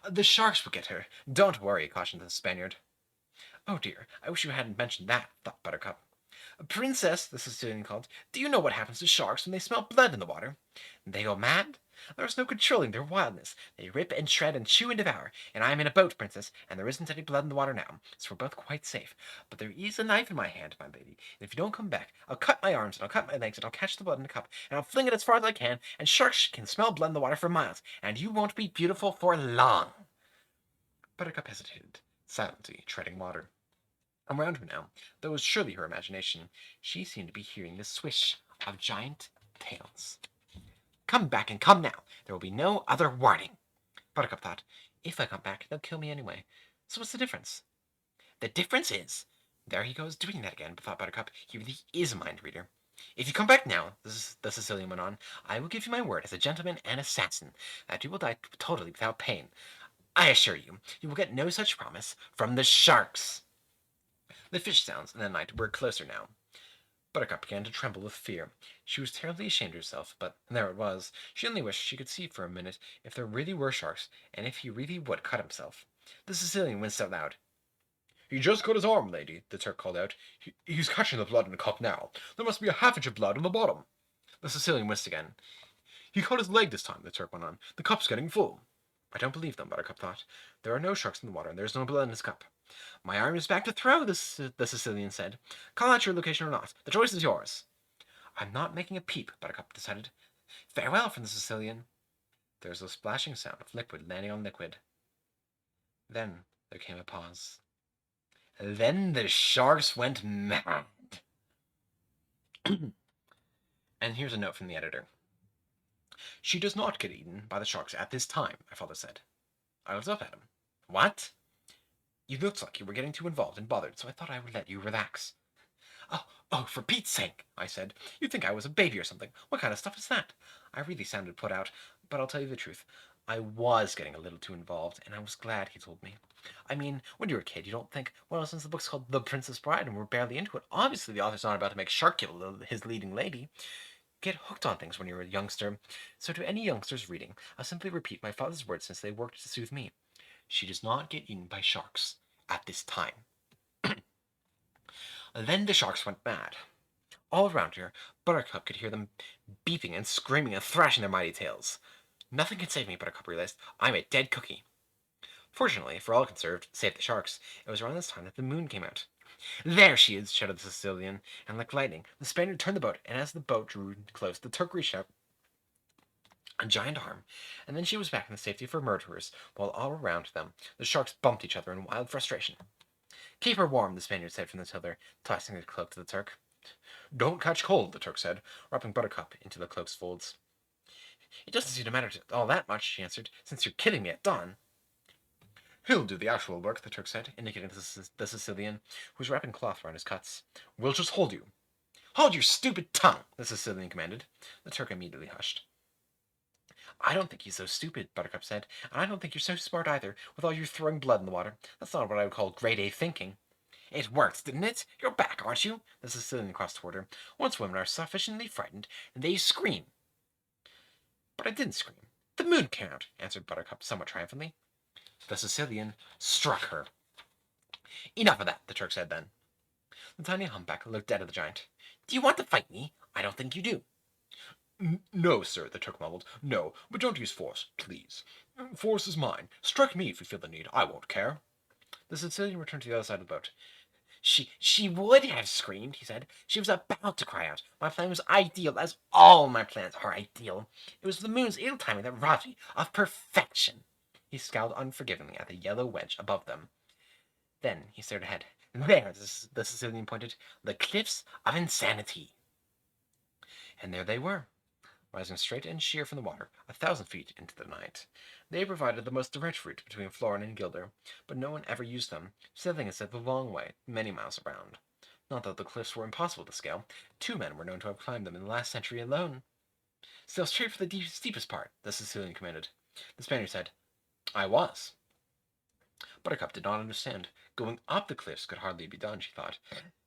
The sharks will get her. Don't worry, cautioned the Spaniard. Oh dear, I wish you hadn't mentioned that, thought Buttercup. Princess, the Sicilian called, do you know what happens to sharks when they smell blood in the water? They go mad. There's no controlling their wildness. They rip and shred and chew and devour. And I am in a boat, Princess, and there isn't any blood in the water now, so we're both quite safe. But there is a knife in my hand, my lady, and if you don't come back, I'll cut my arms and I'll cut my legs and I'll catch the blood in a cup and I'll fling it as far as I can, and sharks can smell blood in the water for miles, and you won't be beautiful for long. Buttercup hesitated, silently treading water. Around her now, though it was surely her imagination, she seemed to be hearing the swish of giant tails. Come back and come now. There will be no other warning. Buttercup thought, if I come back, they'll kill me anyway. So what's the difference? The difference is... There he goes doing that again, thought Buttercup. He really is a mind reader. If you come back now, the Sicilian went on, I will give you my word as a gentleman and assassin that you will die totally without pain. I assure you, you will get no such promise from the sharks. The fish sounds in the night were closer now. Buttercup began to tremble with fear. She was terribly ashamed of herself, but there it was. She only wished she could see for a minute if there really were sharks, and if he really would cut himself. The Sicilian winced out loud. He just cut his arm, lady, the Turk called out. He's catching the blood in a cup now. There must be a half inch of blood on the bottom. The Sicilian winced again. He cut his leg this time, the Turk went on. The cup's getting full. I don't believe them, Buttercup thought. There are no sharks in the water, and there's no blood in his cup. My arm is back to throw, the Sicilian said. Call out your location or not. The choice is yours. I'm not making a peep, Buttercup decided. Farewell from the Sicilian. There was a splashing sound of liquid landing on liquid. Then there came a pause. Then the sharks went mad. And here's a note from the editor. She does not get eaten by the sharks at this time, my father said. I looked up at him. What? You looked like you were getting too involved and bothered, so I thought I would let you relax. Oh, for Pete's sake, I said. You'd think I was a baby or something. What kind of stuff is that? I really sounded put out, but I'll tell you the truth. I was getting a little too involved, and I was glad he told me. I mean, when you're a kid, you don't think, well, since the book's called The Princess Bride and we're barely into it, obviously the author's not about to make Shark kill his leading lady. Get hooked on things when you're a youngster. So to any youngsters reading, I'll simply repeat my father's words since they worked to soothe me. She does not get eaten by sharks at this time. Then the sharks went mad. All around her, Buttercup could hear them beeping and screaming and thrashing their mighty tails. Nothing can save me, Buttercup realized. I'm a dead cookie. Fortunately, for all concerned, save the sharks, it was around this time that the moon came out. There she is, shouted the Sicilian, and like lightning, the Spaniard turned the boat, and as the boat drew close, the Turk reached out a giant arm, and then she was back in the safety of her murderers, while all around them the sharks bumped each other in wild frustration. Keep her warm, the Spaniard said from the tiller, tossing the cloak to the Turk. Don't catch cold, the Turk said, wrapping Buttercup into the cloak's folds. It doesn't seem to matter all that much, she answered, since you're killing me at dawn. He'll do the actual work, the Turk said, indicating the Sicilian, who was wrapping cloth around his cuts. We'll just hold you. Hold your stupid tongue, the Sicilian commanded. The Turk immediately hushed. I don't think he's so stupid, Buttercup said, and I don't think you're so smart either, with all your throwing blood in the water. That's not what I would call grade A thinking. It worked, didn't it? You're back, aren't you? The Sicilian crossed toward her. Once women are sufficiently frightened, they scream. But I didn't scream. The moon came out, answered Buttercup somewhat triumphantly. The Sicilian struck her. Enough of that, the Turk said then. The tiny humpback looked dead at the giant. Do you want to fight me? I don't think you do. No, sir, the Turk mumbled. No, but don't use force, please. Force is mine. Strike me if you feel the need. I won't care. The Sicilian returned to the other side of the boat. She would have screamed, he said. She was about to cry out. My plan was ideal, as all my plans are ideal. It was the moon's ill timing that robbed me of perfection. He scowled unforgivingly at the yellow wedge above them. Then he stared ahead. There, the Sicilian pointed, the cliffs of insanity. And there they were, rising straight and sheer from the water, 1,000 feet into the night. They provided the most direct route between Florin and Gilder, but no one ever used them. Sledding is the long way, many miles around. Not that the cliffs were impossible to scale. 2 men were known to have climbed them in the last century alone. Sail straight for the steepest part, the Sicilian commanded. The Spaniard said, I was. Buttercup did not understand. Going up the cliffs could hardly be done, she thought,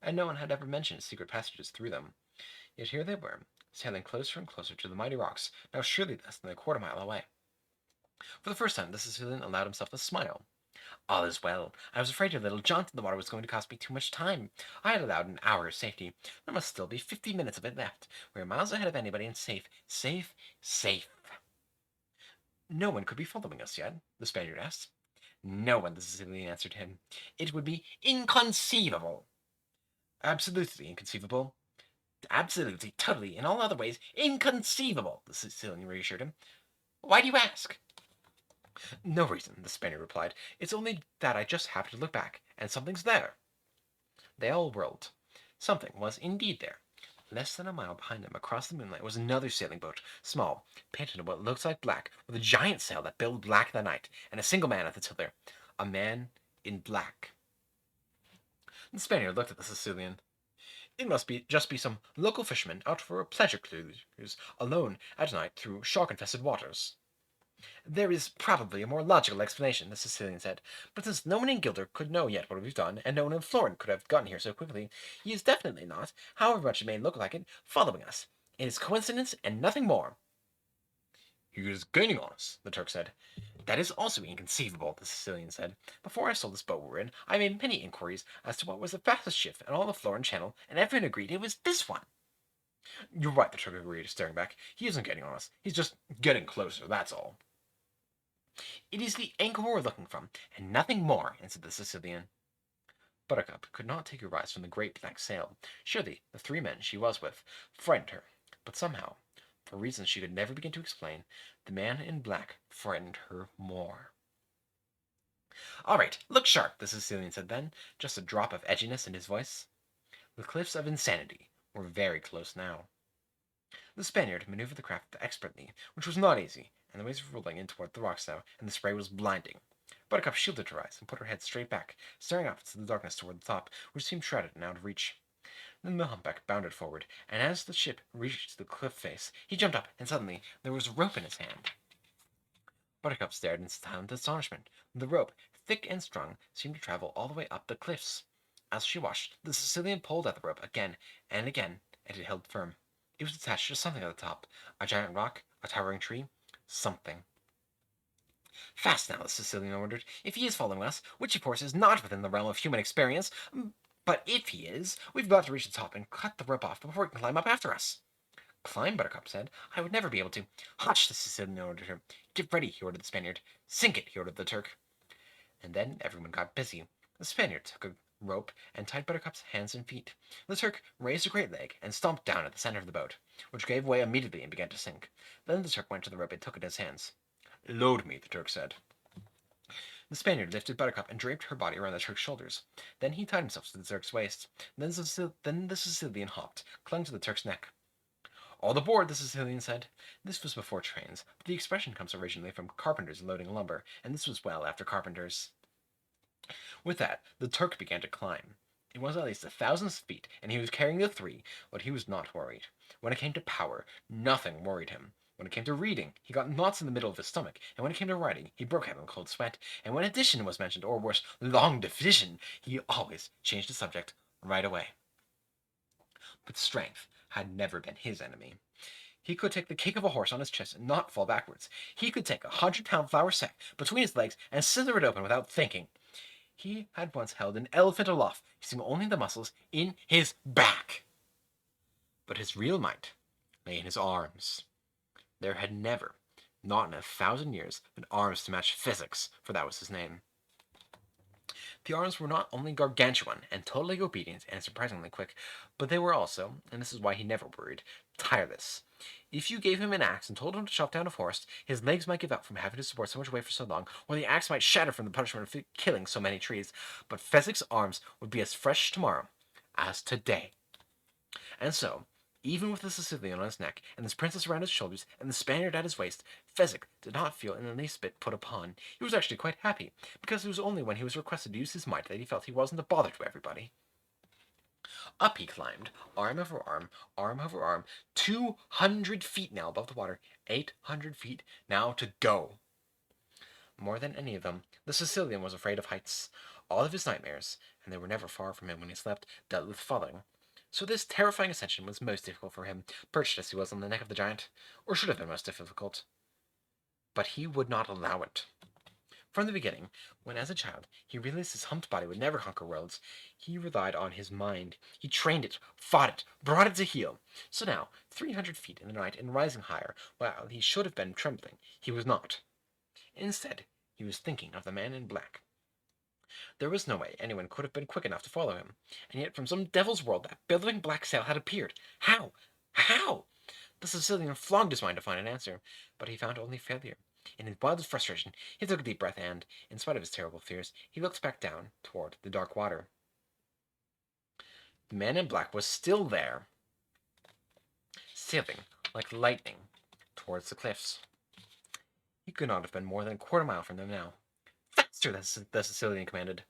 and no one had ever mentioned secret passages through them. Yet here they were, sailing closer and closer to the mighty rocks, now surely less than a quarter-mile away. For the first time, the Sicilian allowed himself a smile. All is well. I was afraid your little jaunt in the water was going to cost me too much time. I had allowed an hour of safety. There must still be 50 minutes of it left. We are miles ahead of anybody and safe. Safe. Safe. No one could be following us yet, the Spaniard asked. No one, the Sicilian answered him. It would be inconceivable. Absolutely inconceivable. Absolutely, totally, in all other ways, inconceivable, the Sicilian reassured him. Why do you ask? No reason, the Spaniard replied. It's only that I just happened to look back, and something's there. They all whirled. Something was indeed there. Less than a mile behind them, across the moonlight, was another sailing boat, small, painted in what looked like black, with a giant sail that billowed black in the night, and a single man at the tiller. A man in black. The Spaniard looked at the Sicilian. It must just be some local fisherman out for a pleasure cruise, alone at night through shark-infested waters. There is probably a more logical explanation, the Sicilian said, but since no one in Gilder could know yet what we've done, and no one in Florin could have gotten here so quickly, he is definitely not, however much it may look like it, following us. It is coincidence and nothing more. He is gaining on us, the Turk said. That is also inconceivable, the Sicilian said. Before I saw this boat we're in, I made many inquiries as to what was the fastest ship in all the Florin Channel, and everyone agreed it was this one. You're right, the Turk agreed, staring back. He isn't getting on us. He's just getting closer, that's all. It is the anchor we're looking from, and nothing more, answered the Sicilian. Buttercup could not take her eyes from the great black sail. Surely the 3 men she was with frightened her, but somehow, for reasons she could never begin to explain, the man in black frightened her more. All right, look sharp, the Sicilian said then, just a drop of edginess in his voice. The cliffs of insanity were very close now. The Spaniard maneuvered the craft expertly, which was not easy, and the waves were rolling in toward the rocks now, and the spray was blinding. Buttercup shielded her eyes and put her head straight back, staring up into the darkness toward the top, which seemed shrouded and out of reach. Then the humpback bounded forward, and as the ship reached the cliff face, he jumped up, and suddenly there was a rope in his hand. Buttercup stared in silent astonishment. The rope, thick and strong, seemed to travel all the way up the cliffs. As she watched, the Sicilian pulled at the rope again and again, and it held firm. It was attached to something at the top, a giant rock, a towering tree, something. Fast now, the Sicilian ordered. If he is following us, which of course is not within the realm of human experience, but if he is, we've got to reach the top and cut the rope off before he can climb up after us. Climb, Buttercup said. I would never be able to. Hush, the Sicilian ordered her. Get ready, he ordered the Spaniard. Sink it, he ordered the Turk. And then everyone got busy. The Spaniard took a rope and tied Buttercup's hands and feet. The Turk raised a great leg and stomped down at the center of the boat, which gave way immediately and began to sink. Then the Turk went to the rope and took it in his hands. Load me, the Turk said. The Spaniard lifted Buttercup and draped her body around the Turk's shoulders. Then he tied himself to the Turk's waist. Then the Sicilian hopped, clung to the Turk's neck. All aboard, the Sicilian said. This was before trains, but the expression comes originally from carpenters loading lumber, and this was well after carpenters. With that, the Turk began to climb. It was at least 1,000 feet, and he was carrying the three, but he was not worried. When it came to power, nothing worried him. When it came to reading, he got knots in the middle of his stomach, and when it came to writing, he broke out in cold sweat, and when addition was mentioned, or worse, long division, he always changed the subject right away. But strength had never been his enemy. He could take the kick of a horse on his chest and not fall backwards. He could take a 100-pound flour sack between his legs and scissor it open without thinking. He had once held an elephant aloft, using only the muscles in his back. But his real might lay in his arms. There had never, not in 1,000 years, been arms to match physics, for that was his name. The arms were not only gargantuan and totally obedient and surprisingly quick, but they were also, and this is why he never worried, tireless. If you gave him an axe and told him to chop down a forest, his legs might give out from having to support so much weight for so long, or the axe might shatter from the punishment of killing so many trees, but Fezzik's arms would be as fresh tomorrow as today. And so, even with the Sicilian on his neck, and this princess around his shoulders, and the Spaniard at his waist, Fezzik did not feel in the least bit put upon. He was actually quite happy, because it was only when he was requested to use his might that he felt he wasn't a bother to everybody. Up he climbed, arm over arm over arm, 200 feet now above the water, 800 feet now to go. More than any of them, the Sicilian was afraid of heights. All of his nightmares, and they were never far from him when he slept, dealt with falling. So this terrifying ascension was most difficult for him, perched as he was on the neck of the giant, or should have been most difficult. But he would not allow it. From the beginning, when as a child he realized his humped body would never conquer worlds, he relied on his mind. He trained it, fought it, brought it to heel. So now, 300 feet in the night and rising higher, while he should have been trembling, he was not. Instead, he was thinking of the man in black. There was no way anyone could have been quick enough to follow him, and yet from some devil's world that billowing black sail had appeared. How? How? The Sicilian flogged his mind to find an answer, but he found only failure. In his wild frustration, he took a deep breath and, in spite of his terrible fears, he looked back down toward the dark water. The man in black was still there, sailing like lightning towards the cliffs. He could not have been more than a quarter mile from them now. Faster, the Sicilian commanded.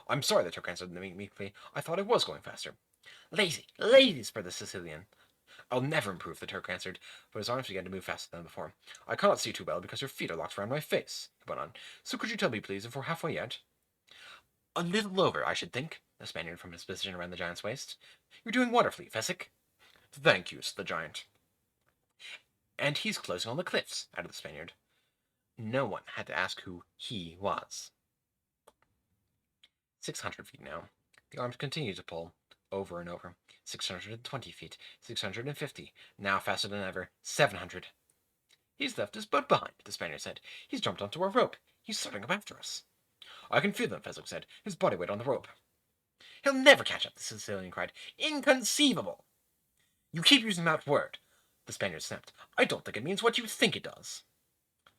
I'm sorry, the Turk answered meekly. I thought I was going faster. Lazy, lazy, spread the Sicilian. I'll never improve, the Turk answered, but his arms began to move faster than before. I cannot see too well because your feet are locked around my face, he went on. So could you tell me, please, if we're halfway yet? A little over, I should think, the Spaniard from his position around the giant's waist. You're doing wonderfully, Fezzik. Thank you, said the giant. And he's closing on the cliffs, added the Spaniard. No one had to ask who he was. 600 feet now. The arms continued to pull, over and over. 620 feet, 650, now faster than ever, 700. He's left his boat behind, the Spaniard said. He's jumped onto our rope. He's starting up after us. I can feel him, Fezzik said, his body weight on the rope. He'll never catch up, the Sicilian cried. Inconceivable! You keep using that word, the Spaniard snapped. I don't think it means what you think it does.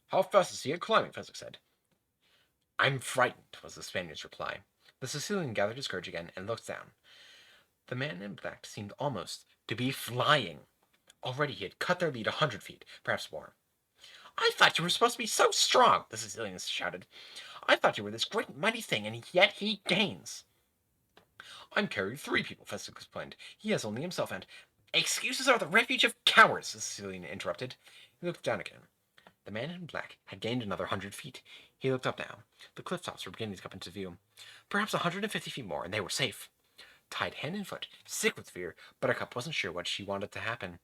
How fast is he at climbing, Fezzik said. I'm frightened, was the Spaniard's reply. The Sicilian gathered his courage again and looked down. The man in black seemed almost to be flying. Already he had cut their lead 100 feet, perhaps more. "I thought you were supposed to be so strong," the Sicilian shouted. "I thought you were this great mighty thing, and yet he gains." "I'm carrying 3 people," Festus explained. "He has only himself, and—" "Excuses are the refuge of cowards," the Sicilian interrupted. He looked down again. The man in black had gained another 100 feet. He looked up now. The cliff tops were beginning to come into view. Perhaps 150 feet more, and they were safe. Tied hand and foot, sick with fear, Buttercup wasn't sure what she wanted to happen.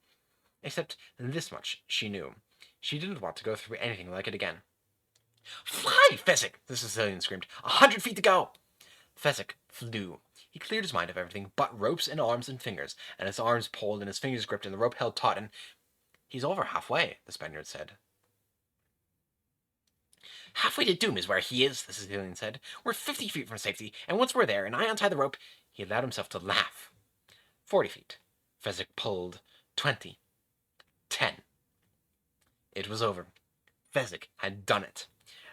Except this much she knew. She didn't want to go through anything like it again. "Fly, Fezzik!" the Sicilian screamed. 100 feet to go! Fezzik flew. He cleared his mind of everything but ropes and arms and fingers, and his arms pulled and his fingers gripped and the rope held taut, and— "He's over halfway," the Spaniard said. "Halfway to doom is where he is," the Sicilian said. "We're 50 feet from safety, and once we're there and I untie the rope—" He allowed himself to laugh. 40 feet. Fezzik pulled. 20. 10. It was over. Fezzik had done it.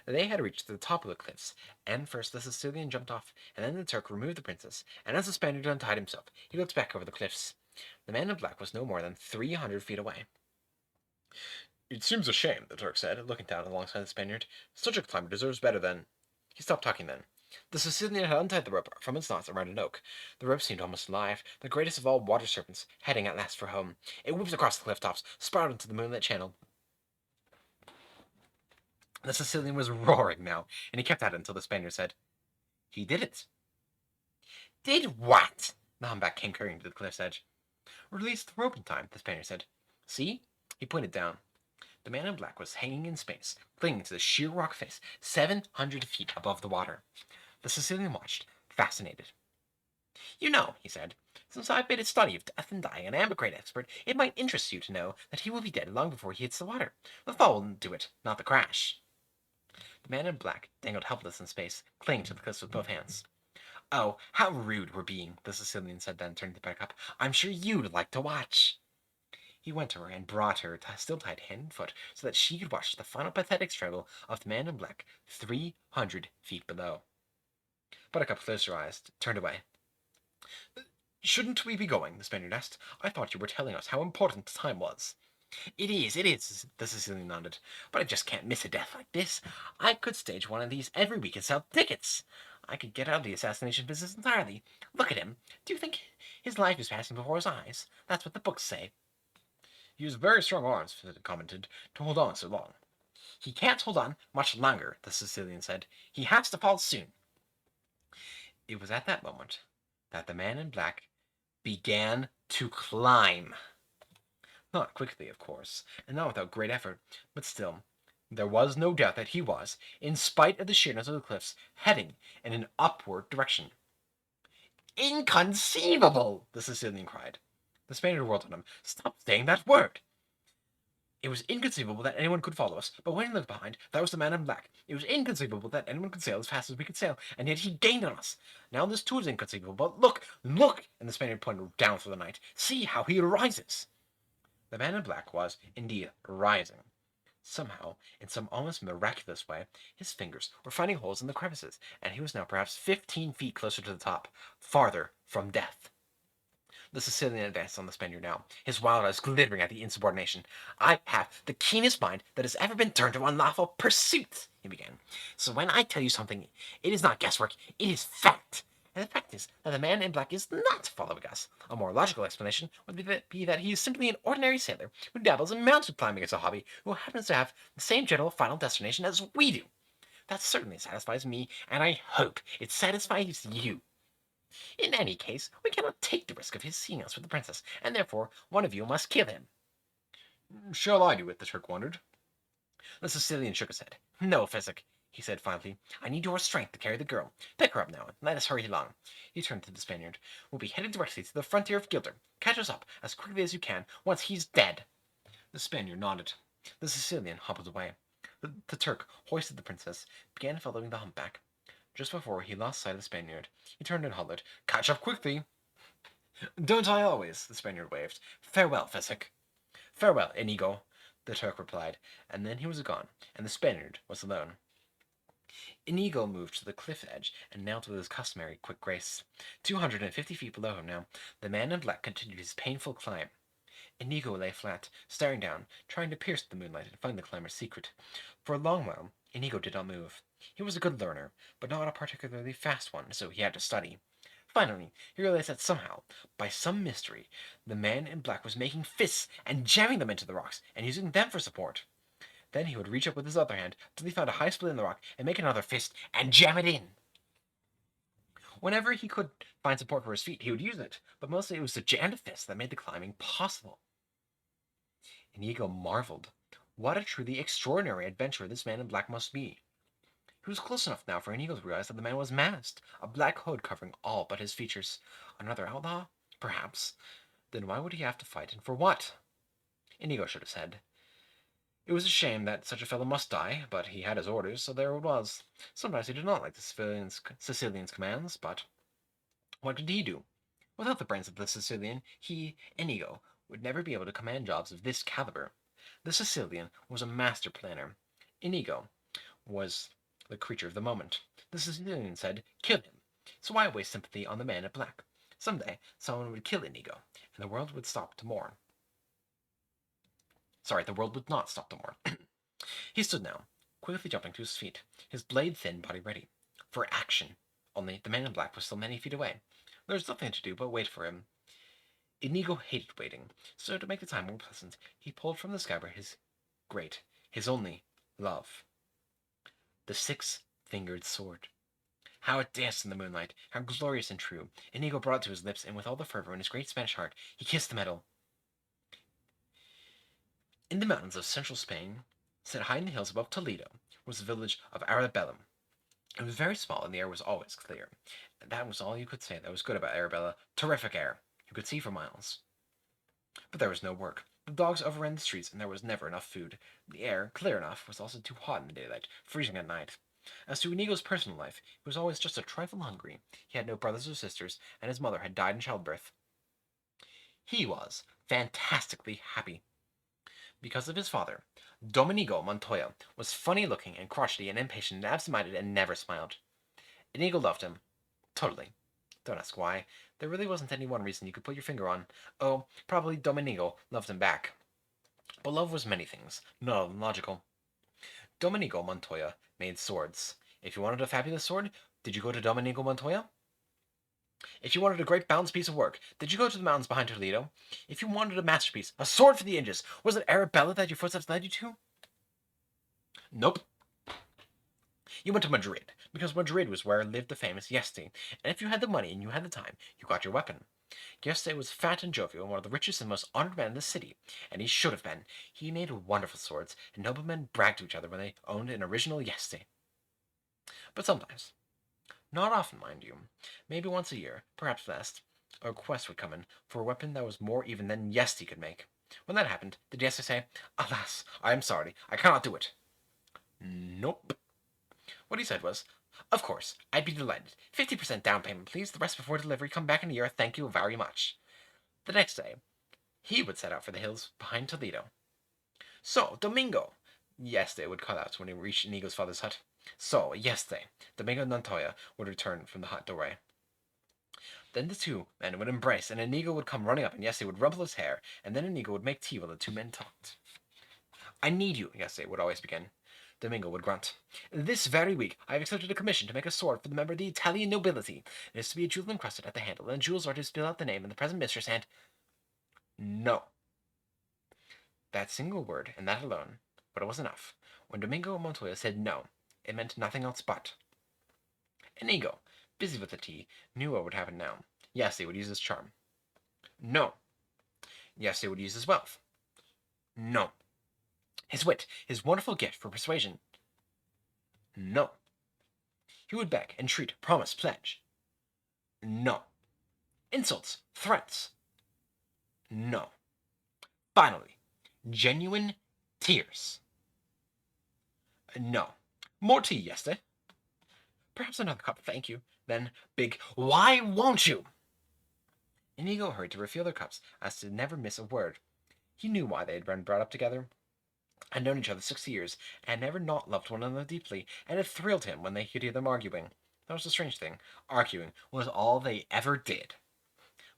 They had reached the top of the cliffs, and first the Sicilian jumped off, and then the Turk removed the princess, and as the Spaniard untied himself, he looked back over the cliffs. The man in black was no more than 300 feet away. "It seems a shame," the Turk said, looking down alongside the Spaniard. "Such a climber deserves better than—" He stopped talking then. The Sicilian had untied the rope from its knots around an oak. The rope seemed almost alive, the greatest of all water serpents, heading at last for home. It whipped across the cliff tops, spiraled into the moonlit channel. The Sicilian was roaring now, and he kept at it until the Spaniard said, "He did it." "Did what?" The humpback came curving to the cliff's edge. "Release the rope in time," the Spaniard said. "See?" He pointed down. The man in black was hanging in space, clinging to the sheer rock face, 700 feet above the water. The Sicilian watched, fascinated. "You know," he said, "since I've made a study of death and dying and am a great expert, it might interest you to know that he will be dead long before he hits the water. The fall will do it, not the crash." The man in black dangled helpless in space, clinging to the cliffs with both hands. "Oh, how rude we're being," the Sicilian said then, turning to Buttercup. "I'm sure you'd like to watch." He went to her and brought her, still tied hand and foot, so that she could watch the final pathetic struggle of the man in black 300 feet below. Buttercup closed her eyes, turned away. "Shouldn't we be going?" the Spaniard asked. "I thought you were telling us how important the time was." It is," the Sicilian nodded. "But I just can't miss a death like this. I could stage one of these every week and sell tickets. I could get out of the assassination business entirely. Look at him. Do you think his life is passing before his eyes? That's what the books say." "He has very strong arms," Philip commented, "to hold on so long." "He can't hold on much longer," the Sicilian said. "He has to fall soon." It was at that moment that the man in black began to climb. Not quickly, of course, and not without great effort, but still, there was no doubt that he was, in spite of the sheerness of the cliffs, heading in an upward direction. "Inconceivable!" the Sicilian cried. The Spaniard whirled on him. "Stop saying that word!" It was inconceivable that anyone could follow us, but when he looked behind, that was the man in black. It was inconceivable that anyone could sail as fast as we could sail, and yet he gained on us. Now this too is inconceivable, but look, look! And the Spaniard pointed down through the night. "See how he rises!" The man in black was, indeed, rising. Somehow, in some almost miraculous way, his fingers were finding holes in the crevices, and he was now perhaps 15 feet closer to the top, farther from death. The Sicilian advanced on the Spaniard now, his wild eyes glittering at the insubordination. "I have the keenest mind that has ever been turned to unlawful pursuit," he began. "So when I tell you something, it is not guesswork, it is fact. And the fact is that the man in black is not following us. A more logical explanation would be that he is simply an ordinary sailor who dabbles in mountain climbing as a hobby, who happens to have the same general final destination as we do. That certainly satisfies me, and I hope it satisfies you. In any case, we cannot take the risk of his seeing us with the princess, and therefore one of you must kill him." "Shall I do it?" the Turk wondered. The Sicilian shook his head. "No, Fezzik," he said finally. "I need your strength to carry the girl. Pick her up now, and let us hurry along." He turned to the Spaniard. "We'll be headed directly to the frontier of Gilder. Catch us up as quickly as you can, once he's dead." The Spaniard nodded. The Sicilian hobbled away. The Turk hoisted the princess, began following the humpback. Just before he lost sight of the Spaniard, he turned and hollered, "Catch up quickly!" "Don't I always?" the Spaniard waved. "Farewell, Fezzik." "Farewell, Inigo," the Turk replied, and then he was gone, and the Spaniard was alone. Inigo moved to the cliff edge and knelt with his customary quick grace. 250 feet below him now, the man in black continued his painful climb. Inigo lay flat, staring down, trying to pierce the moonlight and find the climber's secret. For a long while, Inigo did not move. He was a good learner, but not a particularly fast one, so he had to study. Finally, he realized that somehow, by some mystery, the man in black was making fists and jamming them into the rocks and using them for support. Then he would reach up with his other hand till he found a high split in the rock and make another fist and jam it in. Whenever he could find support for his feet, he would use it, but mostly it was the jammed fist that made the climbing possible. Inigo marveled. What a truly extraordinary adventurer this man in black must be. He was close enough now for Inigo to realize that the man was masked, a black hood covering all but his features. Another outlaw? Perhaps. Then why would he have to fight, and for what? Inigo shook his head. It was a shame that such a fellow must die, but he had his orders, so there it was. Sometimes he did not like the Sicilian's commands, but what could he do? Without the brains of the Sicilian, he, Inigo, would never be able to command jobs of this caliber. The Sicilian was a master planner. Inigo was the creature of the moment. The Sicilian said, "Kill him." So why waste sympathy on the man in black? Someday, someone would kill Inigo, and the world would stop to mourn. Sorry, the world would not stop to mourn. He stood now, quickly jumping to his feet, his blade-thin body ready for action. Only the man in black was still many feet away. There was nothing to do but wait for him. Inigo hated waiting, so to make the time more pleasant, he pulled from the scabbard his only love, the six-fingered sword. How it danced in the moonlight, how glorious and true. Inigo brought it to his lips, and with all the fervor in his great Spanish heart, he kissed the metal. In the mountains of central Spain, set high in the hills above Toledo, was the village of Arabella. It was very small, and the air was always clear. And that was all you could say that was good about Arabella. Terrific air. You could see for miles. But there was no work. The dogs overran the streets, and there was never enough food. The air, clear enough, was also too hot in the daylight, freezing at night. As to Inigo's personal life, he was always just a trifle hungry. He had no brothers or sisters, and his mother had died in childbirth. He was fantastically happy. Because of his father, Domenico Montoya was funny-looking and crotchety and impatient and absent-minded and never smiled. Inigo loved him. Totally. Don't ask why. There really wasn't any one reason you could put your finger on. Oh, probably Domenico loved him back. But love was many things, none of them logical. Domenico Montoya made swords. If you wanted a fabulous sword, did you go to Domenico Montoya? If you wanted a great balanced piece of work, did you go to the mountains behind Toledo? If you wanted a masterpiece, a sword for the ages, was it Arabella that your footsteps led you to? Nope. You went to Madrid, because Madrid was where lived the famous Yeste, and if you had the money and you had the time, you got your weapon. Yeste was fat and jovial, and one of the richest and most honored men in the city, and he should have been. He made wonderful swords, and noblemen bragged to each other when they owned an original Yeste. But sometimes, not often, mind you, maybe once a year, perhaps less, a request would come in for a weapon that was more even than Yeste could make. When that happened, did Yeste say, "Alas, I am sorry, I cannot do it"? Nope. What he said was, "Of course, I'd be delighted. 50% down payment, please. The rest before delivery. Come back in a year. Thank you very much." The next day, he would set out for the hills behind Toledo. "So, Domingo," Yeste would call out when he reached Inigo's father's hut. "So, Yeste," Domingo Montoya would return from the hut doorway. Then the two men would embrace, and Inigo would come running up, and Yeste would rumple his hair, and then Inigo would make tea while the two men talked. "I need you," Yeste would always begin. Domingo would grunt. "This very week I have accepted a commission to make a sword for the member of the Italian nobility. It is to be a jewel encrusted at the handle, and jewels are to spell out the name of the present mistress and—" No. That single word, and that alone, but it was enough. When Domingo Montoya said no, it meant nothing else but. Inigo, busy with the tea, knew what would happen now. Yeste would use his charm. No. Yeste would use his wealth. No. His wit, his wonderful gift for persuasion. No. He would beg, entreat, promise, pledge. No. Insults, threats. No. Finally, genuine tears. No. More tea, Yeste. Perhaps another cup, thank you. Then, big, "Why won't you?" Inigo hurried to refill their cups, as to never miss a word. He knew why they had been brought up together, had known each other 60 years, and had never not loved one another deeply, and it thrilled him when they could hear them arguing. That was the strange thing. Arguing was all they ever did.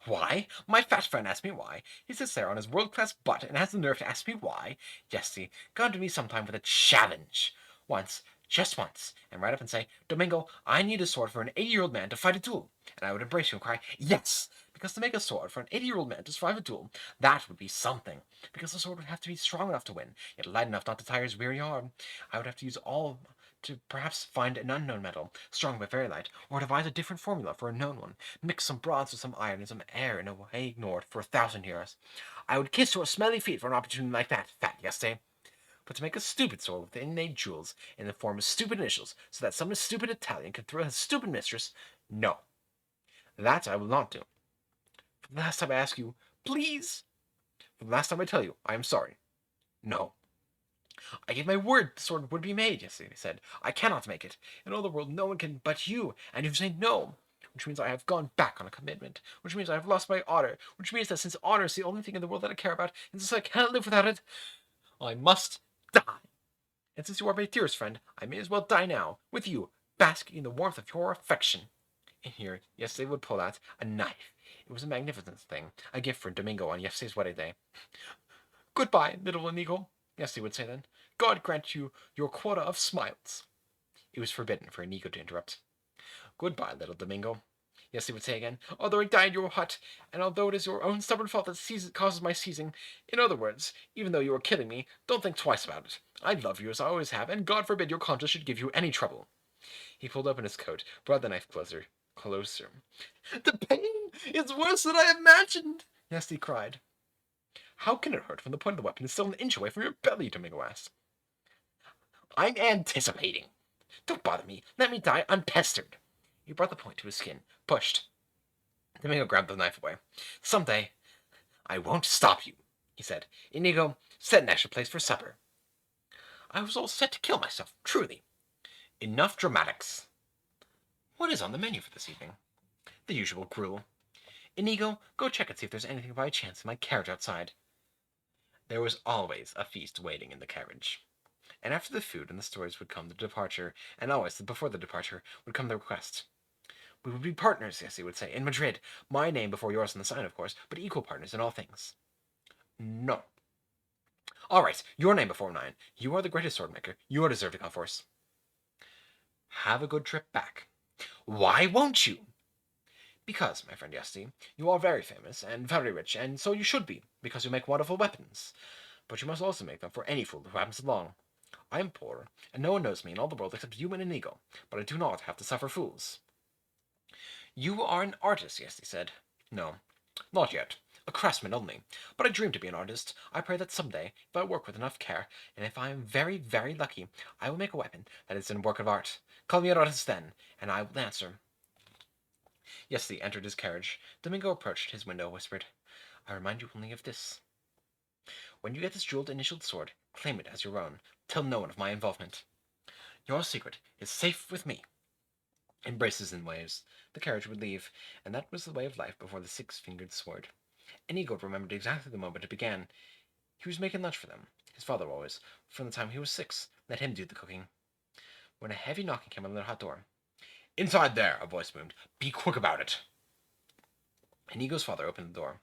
Why? My fat friend asked me why. He sits there on his world-class butt and has the nerve to ask me why. Jesse, come to me sometime with a challenge. Once, just once, and ride up and say, Domingo, I need a sword for an 80-year-old man to fight a duel. And I would embrace you and cry, yes! Because to make a sword for an 80-year-old man to survive a duel, that would be something. Because the sword would have to be strong enough to win, yet light enough not to tire his weary arm. I would have to use all to perhaps find an unknown metal, strong but very light, or devise a different formula for a known one, mix some bronze with some iron and some air in a way ignored for 1,000 years. I would kiss your smelly feet for an opportunity like that, fat yesterday. But to make a stupid sword with innate jewels in the form of stupid initials, so that some stupid Italian could throw his stupid mistress, no. That I will not do. For the last time I ask you, please. For the last time I tell you, I am sorry. No. I gave my word the sword would be made, yes, he said. I cannot make it. In all the world no one can but you, and you say no. Which means I have gone back on a commitment. Which means I have lost my honor. Which means that since honor is the only thing in the world that I care about, and since I cannot live without it, I must die. And since you are my dearest friend, I may as well die now, with you, basking in the warmth of your affection. And here, Yesterday would pull out a knife. It was a magnificent thing, a gift for Domingo on Yesterday's wedding day. Goodbye, little Inigo, Yesterday would say then. God grant you your quota of smiles. It was forbidden for Inigo to interrupt. Goodbye, little Domingo, Yesterday would say again. Although I die in your hut, and although it is your own stubborn fault that causes my seizing, in other words, even though you are killing me, don't think twice about it. I love you as I always have, and God forbid your conscience should give you any trouble. He pulled open his coat, brought the knife closer. The pain is worse than I imagined, Yesterday cried. How can it hurt when the point of the weapon is still an inch away from your belly? Domingo asked. I'm anticipating. Don't bother me. Let me die unpestered. He brought the point to his skin, pushed. Domingo grabbed the knife away. Someday, I won't stop you, he said. Inigo, set an extra place for supper. I was all set to kill myself, truly. Enough dramatics. What is on the menu for this evening? The usual gruel. Inigo, go check and see if there's anything by chance in my carriage outside. There was always a feast waiting in the carriage. And after the food and the stories would come the departure, and always before the departure would come the request. We would be partners, yes, he would say, in Madrid. My name before yours on the sign, of course, but equal partners in all things. No. All right, your name before mine. You are the greatest sword maker. You are deserving of force. Have a good trip back. Why won't you? Because, my friend Yesti, you are very famous and very rich, and so you should be, because you make wonderful weapons. But you must also make them for any fool who happens along. I am poor, and no one knows me in all the world except you and Inigo, but I do not have to suffer fools. You are an artist, yes, he said. No, not yet. A craftsman only. But I dream to be an artist. I pray that someday, if I work with enough care, and if I am very, very lucky, I will make a weapon that is a work of art. Call me an artist then, and I will answer. Yesti entered his carriage. Domingo approached his window, whispered, I remind you only of this. When you get this jeweled-initialed sword, claim it as your own. Tell no one of my involvement. Your secret is safe with me. Embraces and waves. The carriage would leave, and that was the way of life before the six-fingered sword. Inigo remembered exactly the moment it began. He was making lunch for them. His father always, from the time he was 6, let him do the cooking. When a heavy knocking came on their hut door. Inside there, a voice boomed. Be quick about it. Inigo's father opened the door.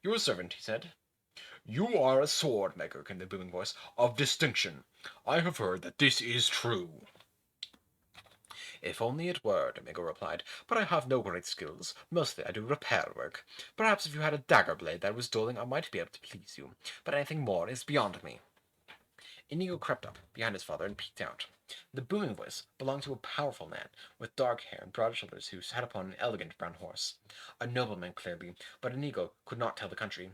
Your servant, he said. You are a sword maker, came the booming voice, of distinction. I have heard that this is true. If only it were, Domingo replied, but I have no great skills. Mostly I do repair work. Perhaps if you had a dagger blade that was dueling, I might be able to please you, but anything more is beyond me. Inigo crept up behind his father and peeked out. The booming voice belonged to a powerful man, with dark hair and broad shoulders, who sat upon an elegant brown horse. A nobleman, clearly, but Inigo could not tell the country.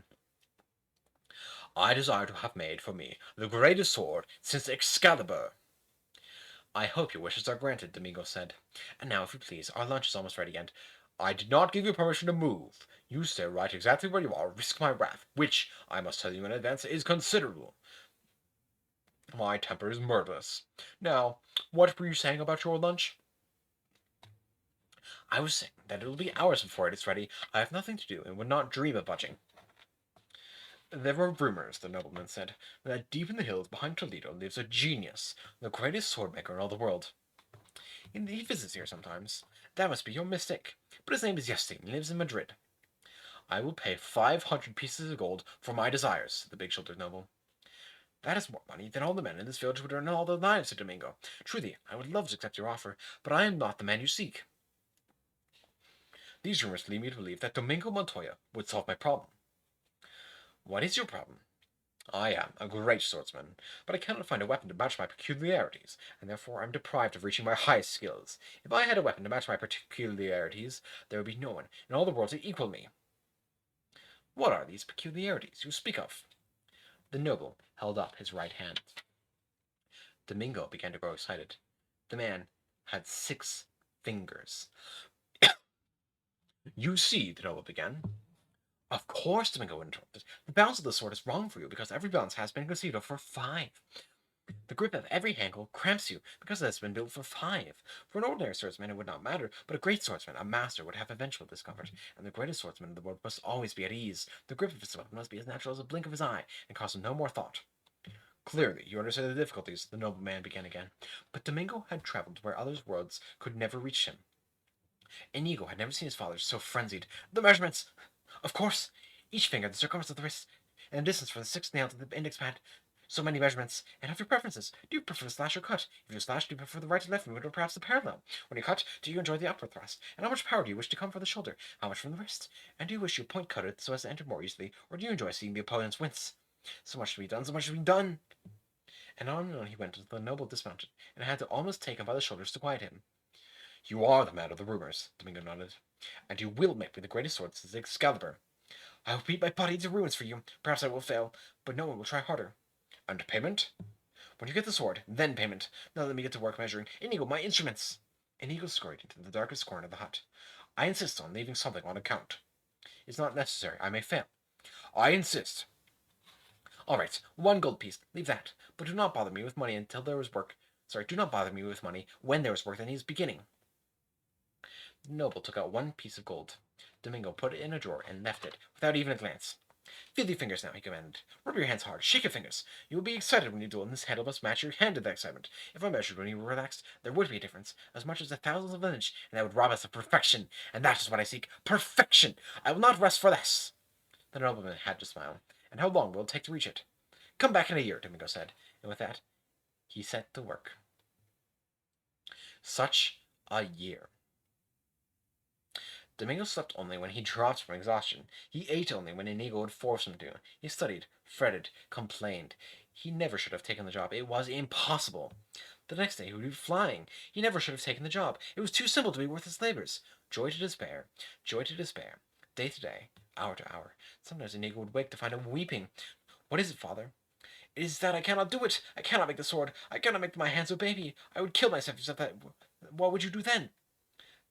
I desire to have made for me the greatest sword since Excalibur. I hope your wishes are granted, Domingo said. And now, if you please, our lunch is almost ready, and I did not give you permission to move. You stay right exactly where you are, risk my wrath, which, I must tell you in advance, is considerable. My temper is murderous. Now, what were you saying about your lunch? I was saying that it will be hours before it is ready. I have nothing to do, and would not dream of budging. There are rumors, the nobleman said, that deep in the hills behind Toledo lives a genius, the greatest sword-maker in all the world. He visits here sometimes. That must be your mistake. But his name is Yesti, and lives in Madrid. I will pay 500 pieces of gold for my desires, said the big-shouldered noble. That is more money than all the men in this village would earn in all their lives, said Domingo. Truly, I would love to accept your offer, but I am not the man you seek. These rumors lead me to believe that Domingo Montoya would solve my problem. What is your problem? I am a great swordsman, but I cannot find a weapon to match my peculiarities, and therefore I am deprived of reaching my highest skills. If I had a weapon to match my peculiarities, there would be no one in all the world to equal me. What are these peculiarities you speak of? The noble held up his right hand. Domingo began to grow excited. The man had 6 fingers. You see, the noble began. Of course, Domingo interrupted. The balance of the sword is wrong for you because every balance has been conceived of for 5. The grip of every handle cramps you because it has been built for 5. For an ordinary swordsman it would not matter, but a great swordsman, a master, would have eventual discomfort, and the greatest swordsman in the world must always be at ease. The grip of his weapon must be as natural as a blink of his eye, and cost him no more thought. Clearly, you understand the difficulties, the nobleman began again. But Domingo had travelled where others' words could never reach him. Inigo had never seen his father so frenzied. The measurements! Of course! Each finger, the circumference of the wrist, and the distance from the 6th nail to the index pad. So many measurements, and have your preferences. Do you prefer to slash or cut? If you slash, do you prefer the right to left movement or perhaps the parallel? When you cut, do you enjoy the upward thrust? And how much power do you wish to come from the shoulder? How much from the wrist? And do you wish your point cut it so as to enter more easily, or do you enjoy seeing the opponents wince? So much to be done, so much to be done! And on he went until the noble dismounted, and had to almost take him by the shoulders to quiet him. You are the man of the rumors, Domingo nodded, and you will make me the greatest sword since Excalibur. I will beat my body to ruins for you. Perhaps I will fail, but no one will try harder. And payment? When you get the sword, then payment. Now let me get to work measuring. Inigo, my instruments! Inigo scurried into the darkest corner of the hut. I insist on leaving something on account. It's not necessary. I may fail. I insist. All right, 1 gold piece. Leave that. But do not bother me with money until there was work. Do not bother me with money when there was work that needs beginning. The noble took out 1 piece of gold. Domingo put it in a drawer and left it, without even a glance. Feel your fingers now, he commanded. Rub your hands hard. Shake your fingers. You will be excited when you duel, and this handle must match your hand to that excitement. If I measured when you were relaxed, there would be a difference, as much as a thousandth of an inch, and that would rob us of perfection. And that is what I seek. Perfection! I will not rest for less. The nobleman had to smile. And how long will it take to reach it? Come back in a year, Domingo said, and with that, he set to work. Such a year. Domingo slept only when he dropped from exhaustion. He ate only when Inigo would force him to. He studied, fretted, complained. He never should have taken the job. It was impossible. The next day he would be flying. He never should have taken the job. It was too simple to be worth his labors. Joy to despair, joy to despair, day to day, hour to hour. Sometimes Inigo would wake to find him weeping. What is it, father? It is that I cannot do it. I cannot make the sword. I cannot make my hands obey me. I would kill myself if that. What would you do then?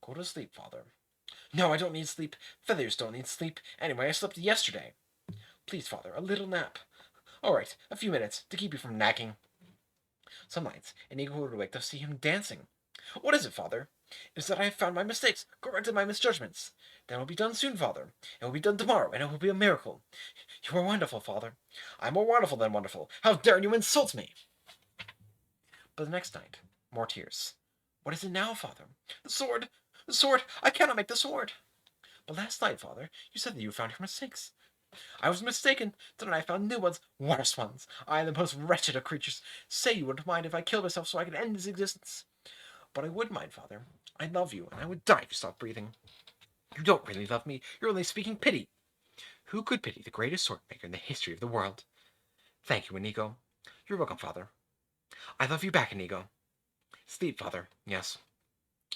Go to sleep, father. No, I don't need sleep. Feathers don't need sleep. Anyway, I slept yesterday. Please, father, a little nap. All right, a few minutes, to keep you from nagging. Some nights, Inigo would wake to see him dancing. What is it, father? It is that I have found my mistakes, corrected my misjudgments. Then it will be done soon, father. It will be done tomorrow, and it will be a miracle. You are wonderful, father. I am more wonderful than wonderful. How dare you insult me? But the next night, more tears. What is it now, father? The sword! The sword! I cannot make the sword! But last night, father, you said that you found your mistakes. I was mistaken. Tonight I found new ones, worse ones. I am the most wretched of creatures. Say you wouldn't mind if I killed myself so I could end this existence. But I would mind, father. I love you, and I would die if you stopped breathing. You don't really love me. You're only speaking pity. Who could pity the greatest sword maker in the history of the world? Thank you, Inigo. You're welcome, father. I love you back, Inigo. Sleep, father. Yes.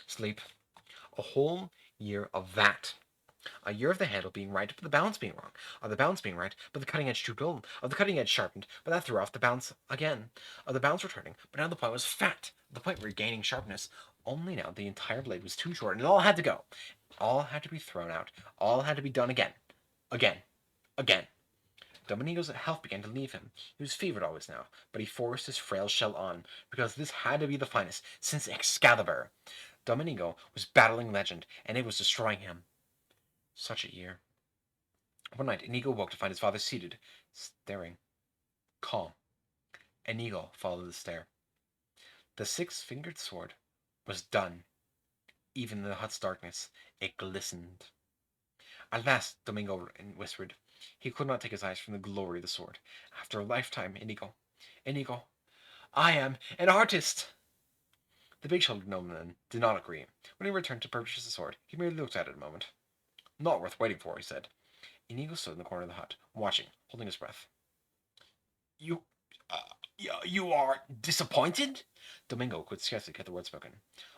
Sleep. A whole year of that. A year of the handle being right, but the balance being wrong. Of the balance being right, but the cutting edge too dull. Of the cutting edge sharpened, but that threw off the balance again. Of the balance returning, but now the point was fat. The point regaining sharpness. Only now the entire blade was too short, and it all had to go. All had to be thrown out. All had to be done again. Again. Again. Domenico's health began to leave him. He was fevered always now, but he forced his frail shell on, because this had to be the finest since Excalibur. Domenico was battling legend, and it was destroying him. Such a year. One night, Inigo woke to find his father seated, staring, calm. Inigo followed the stare. The 6-fingered sword was done. Even in the hut's darkness, it glistened. Alas, Domingo whispered. He could not take his eyes from the glory of the sword. After a lifetime, Inigo, I am an artist! The big-shouldered nobleman did not agree. When he returned to purchase the sword, he merely looked at it a moment. Not worth waiting for, he said. Inigo stood in the corner of the hut, watching, holding his breath. You, uh, you are disappointed? Domingo could scarcely get the word spoken.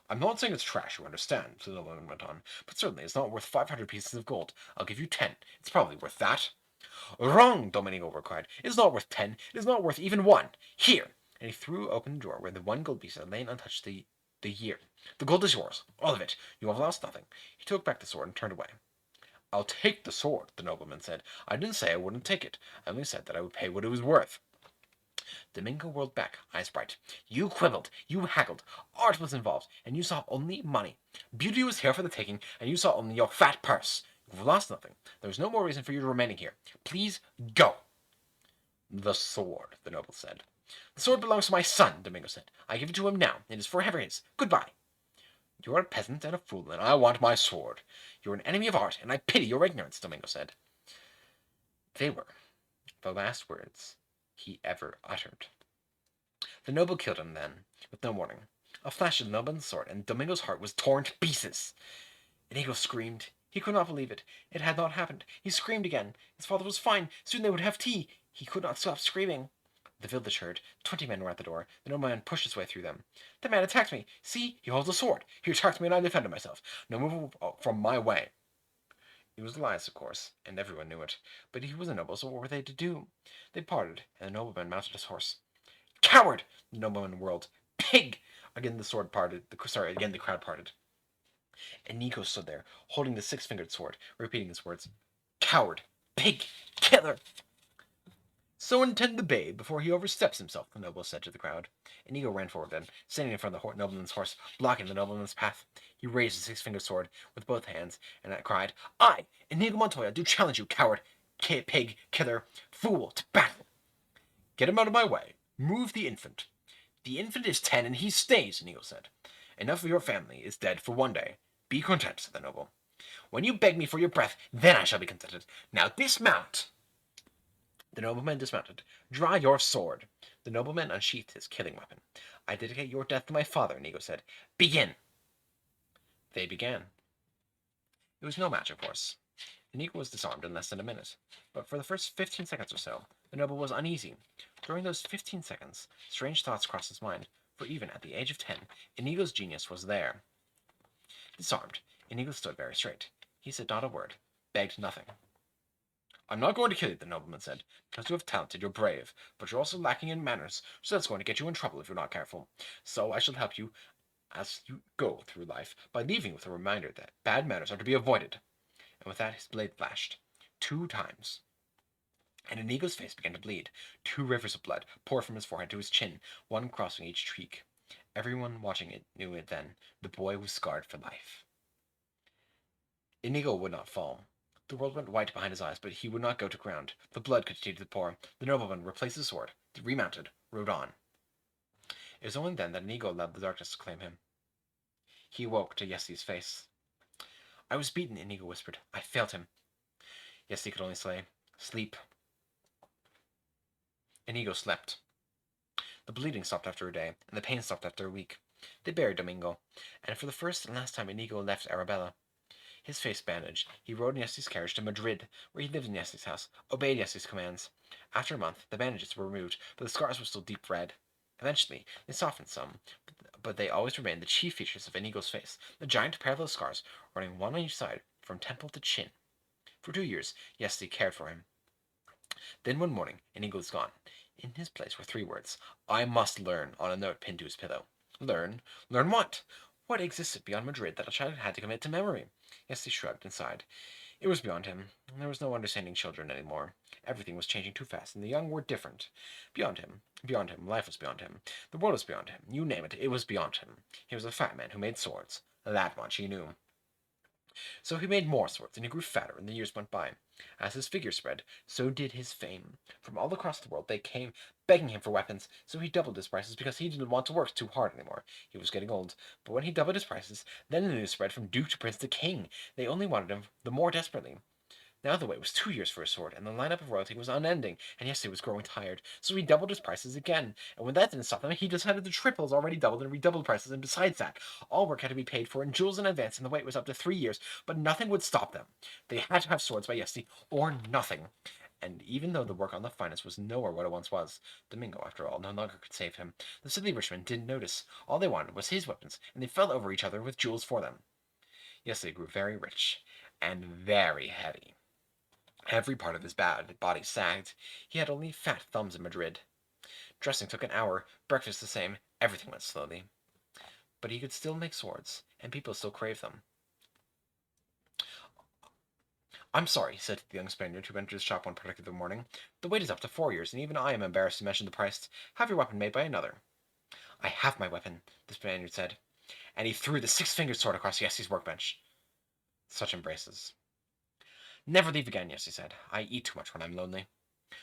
I'm not saying it's trash, you understand, the nobleman went on, but certainly it's not worth 500 pieces of gold. I'll give you 10. It's probably worth that. Wrong, Domingo cried. It is not worth 10. It is not worth even 1. Here! And he threw open the drawer where the one gold piece had lain untouched the year. The gold is yours, all of it. You have lost nothing. He took back the sword and turned away. I'll take the sword, the nobleman said. I didn't say I wouldn't take it. I only said that I would pay what it was worth. Domingo whirled back, eyes bright. You quibbled, you haggled. Art was involved, and you saw only money. Beauty was here for the taking, and you saw only your fat purse. You've lost nothing. There is no more reason for you remaining here. Please go. The sword, the noble said. The sword belongs to my son, Domingo said. I give it to him now. It is forever his. Goodbye. You're a peasant and a fool, and I want my sword. You're an enemy of art, and I pity your ignorance, Domingo said. They were the last words he ever uttered. The noble killed him then, with no warning. A flash of the nobleman's sword, and Domingo's heart was torn to pieces. Inigo screamed. He could not believe it. It had not happened. He screamed again. His father was fine. Soon they would have tea. He could not stop screaming. The village heard. 20 men were at the door. The nobleman pushed his way through them. The man attacked me. See, he holds a sword. He attacked me and I defended myself. No move from my way. It was lies, of course, and everyone knew it. But he was a noble, so what were they to do? They parted, and the nobleman mounted his horse. Coward! The nobleman whirled. Pig! Again the sword parted. Again the crowd parted. Inigo stood there, holding the six-fingered sword, repeating his words. Coward! Pig! Killer! So intend the babe before he oversteps himself, the noble said to the crowd. Inigo ran forward then, standing in front of the nobleman's horse, blocking the nobleman's path. He raised his six-fingered sword with both hands, and cried, I, Inigo Montoya, do challenge you, coward, pig, killer, fool, to battle. Get him out of my way. Move the infant. The infant is 10, and he stays, Inigo said. Enough of your family is dead for one day. Be content, said the noble. When you beg me for your breath, then I shall be contented. Now dismount. The nobleman dismounted. Draw your sword. The nobleman unsheathed his killing weapon. I dedicate your death to my father, Inigo said. Begin. They began. It was no match, of course. Inigo was disarmed in less than a minute. But for the first 15 seconds or so, the noble was uneasy. During those 15 seconds, strange thoughts crossed his mind, for even at the age of 10, Inigo's genius was there. Disarmed, Inigo stood very straight. He said not a word, begged nothing. I'm not going to kill you, the nobleman said. Because you have talent and you're brave, but you're also lacking in manners, so that's going to get you in trouble if you're not careful. So I shall help you as you go through life by leaving with a reminder that bad manners are to be avoided. And with that his blade flashed 2 times. And Inigo's face began to bleed. 2 rivers of blood poured from his forehead to his chin, one crossing each cheek. Everyone watching it knew it then. The boy was scarred for life. Inigo would not fall. The world went white behind his eyes, but he would not go to ground. The blood continued to pour. The nobleman replaced his sword, remounted, rode on. It was only then that Inigo allowed the darkness to claim him. He awoke to Yesse's face. I was beaten, Inigo whispered. I failed him. Yesse could only say, Sleep. Inigo slept. The bleeding stopped after a day, and the pain stopped after a week. They buried Domingo, and for the first and last time Inigo left Arabella. His face bandaged, he rode in Yesse's carriage to Madrid, where he lived in Yesse's house, obeyed Yesse's commands. After a month, the bandages were removed, but the scars were still deep red. Eventually, they softened some, but they always remained the chief features of Inigo's face, the giant parallel scars running one on each side, from temple to chin. For 2 years, Yesse cared for him. Then one morning, Inigo was gone. In his place were 3 words. I must learn, on a note pinned to his pillow. Learn? Learn what? What existed beyond Madrid that a child had to commit to memory? Yes, he shrugged and sighed. It was beyond him. There was no understanding children any more. Everything was changing too fast, and the young were different. Beyond him, life was beyond him. The world was beyond him. You name it, it was beyond him. He was a fat man who made swords. That much he knew. So he made more swords, and he grew fatter, and the years went by. As his figure spread, so did his fame. From all across the world they came, begging him for weapons, so he doubled his prices because he didn't want to work too hard anymore. He was getting old. But when he doubled his prices, then the news spread from duke to prince to king. They only wanted him the more desperately. Now the wait was 2 years for his sword, and the lineup of royalty was unending, and yes, he was growing tired, so he doubled his prices again. And when that didn't stop him, he decided to triple his already doubled and redoubled prices, and besides that, all work had to be paid for in jewels in advance, and the wait was up to 3 years, but nothing would stop them. They had to have swords by yesterday, or nothing. And even though the work on the finest was nowhere what it once was, Domingo, after all, no longer could save him. The silly Richmond didn't notice. All they wanted was his weapons, and they fell over each other with jewels for them. Yes, they grew very rich, and very heavy. Every part of his body sagged. He had only fat thumbs in Madrid. Dressing took an hour, breakfast the same, everything went slowly. But he could still make swords, and people still craved them. "I'm sorry," he said to the young Spaniard who entered his shop one particular morning. "The wait is up to 4 years, and even I am embarrassed to mention the price. Have your weapon made by another." "I have my weapon," the Spaniard said, and he threw the six-fingered sword across Yesse's workbench. Such embraces. "Never leave again," Yesse said. "I eat too much when I'm lonely."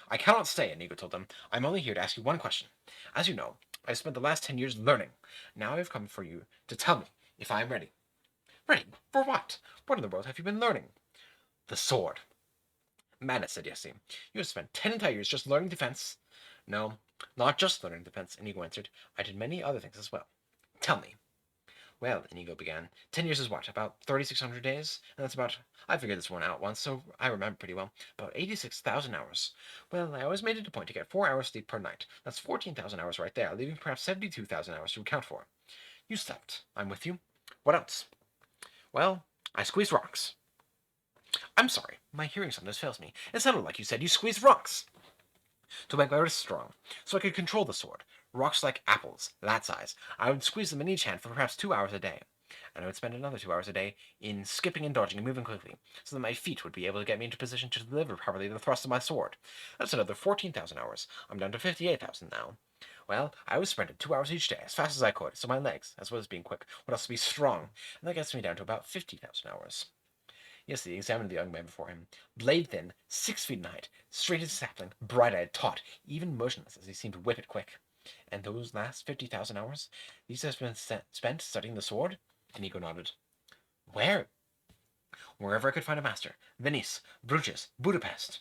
"I cannot stay," Inigo told him. "I'm only here to ask you one question. As you know, I have spent the last 10 years learning. Now I have come for you to tell me if I am ready." "Ready? For what? What in the world have you been learning?" "The sword." "Madness," said Yesse. "You have spent 10 entire years just learning defense." "No, not just learning defense," Inigo answered. "I did many other things as well." "Tell me." "Well," Inigo began, 10 years is what, about 3,600 days? And that's about, I figured this one out once, so I remember pretty well, about 86,000 hours. Well, I always made it a point to get 4 hours sleep per night. That's 14,000 hours right there, leaving perhaps 72,000 hours to account for. You slept. I'm with you. What else?" "Well, I squeezed rocks." "I'm sorry, my hearing sometimes fails me. It sounded like you said you squeezed rocks." "To make my wrist strong, so I could control the sword. Rocks like apples, that size. I would squeeze them in each hand for perhaps 2 hours a day. And I would spend another 2 hours a day in skipping and dodging and moving quickly, so that my feet would be able to get me into position to deliver properly the thrust of my sword. That's another 14,000 hours. I'm down to 58,000 now. Well, I was sprinting 2 hours each day, as fast as I could, so my legs, as well as being quick, would also be strong, and that gets me down to about 50,000 hours. Yes, he examined the young man before him. Blade thin, 6 feet in height, straight as a sapling, bright-eyed, taut, even motionless as he seemed to whip it quick. And those last 50,000 hours, these have been spent studying the sword? Inigo nodded. Where? Wherever I could find a master. Venice, Bruges, Budapest.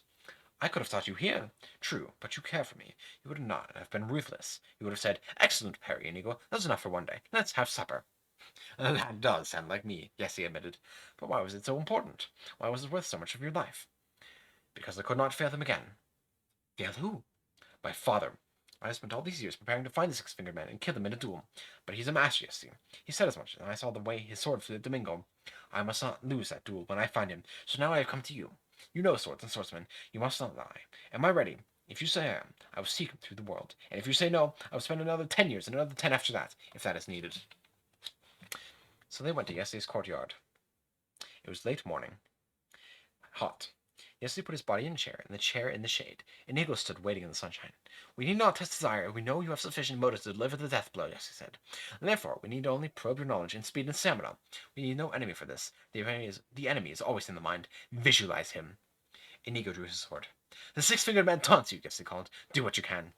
I could have taught you here. True, but you care for me. You would not have been ruthless. You would have said, "Excellent, Perry, Inigo. That's enough for one day. Let's have supper." "That does sound like me," Yesse admitted. "But why was it so important? Why was it worth so much of your life?" "Because I could not fail them again." "Fail who?" "My father. I have spent all these years preparing to find the six-fingered man and kill him in a duel. But he's a master, Yesse. He said as much, and I saw the way his sword flew at Domingo. I must not lose that duel when I find him, so now I have come to you. You know swords and swordsmen. You must not lie. Am I ready? If you say I am, I will seek him through the world. And if you say no, I will spend another 10 years and another 10 after that, if that is needed." So they went to Yesse's courtyard. It was late morning. Hot. Yesse put his body in a chair, and the chair in the shade. Inigo stood waiting in the sunshine. "We need not test desire. We know you have sufficient motive to deliver the death blow," Yesse said. "Therefore, we need only probe your knowledge in speed and stamina. We need no enemy for this. The enemy is always in the mind. Visualize him." Inigo drew his sword. "The six-fingered man taunts you," Yesse called. "Do what you can."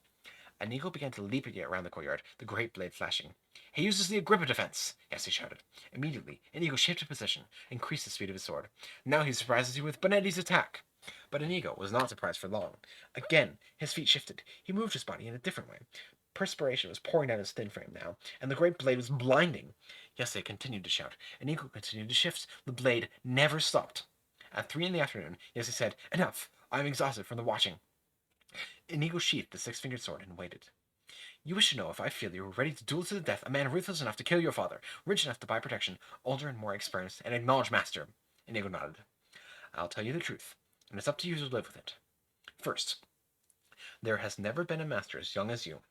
Inigo began to leap around the courtyard, the great blade flashing. "He uses the Agrippa defense!" Yesse shouted. Immediately, Inigo shifted position, increased the speed of his sword. Now he surprises you with Bonetti's attack. But Inigo was not surprised for long. Again, his feet shifted. He moved his body in a different way. Perspiration was pouring down his thin frame now, and the great blade was blinding. Yesse continued to shout. Inigo continued to shift. The blade never stopped. At 3 in the afternoon, Yesse said, "Enough! I am exhausted from the watching." Inigo sheathed the six-fingered sword and waited. "You wish to know if I feel you are ready to duel to the death a man ruthless enough to kill your father, rich enough to buy protection, older and more experienced, and acknowledged master." Inigo nodded. "I'll tell you the truth, and it's up to you to live with it. First, there has never been a master as young as you.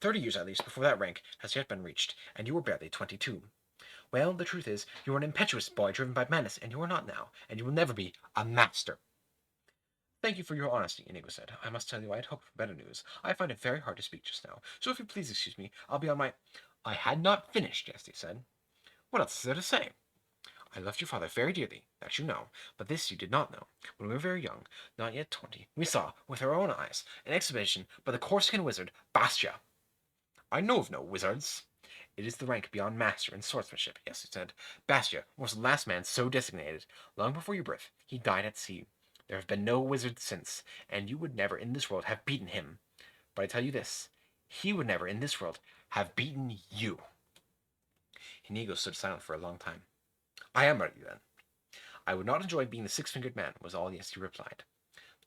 30 years at least before that rank has yet been reached, and you were barely 22. Well, the truth is, you are an impetuous boy driven by madness, and you are not now, and you will never be, a master." "Thank you for your honesty," Inigo said. "I must tell you I had hoped for better news. I find it very hard to speak just now, so if you please excuse me, I'll be on my—" "I had not finished," Yeste said. "What else is there to say?" "I loved your father very dearly, that you know, but this you did not know. When we were very young, not yet 20, we saw, with our own eyes, an exhibition by the Corsican wizard, Bastia." "I know of no wizards." "It is the rank beyond master in swordsmanship," Yeste said. "Bastia was the last man so designated. Long before your birth, he died at sea. There have been no wizard since, and you would never in this world have beaten him. But I tell you this, he would never in this world have beaten you. Inigo stood silent for a long time. I am ready then. I would not enjoy being the six-fingered man, was all yes he replied.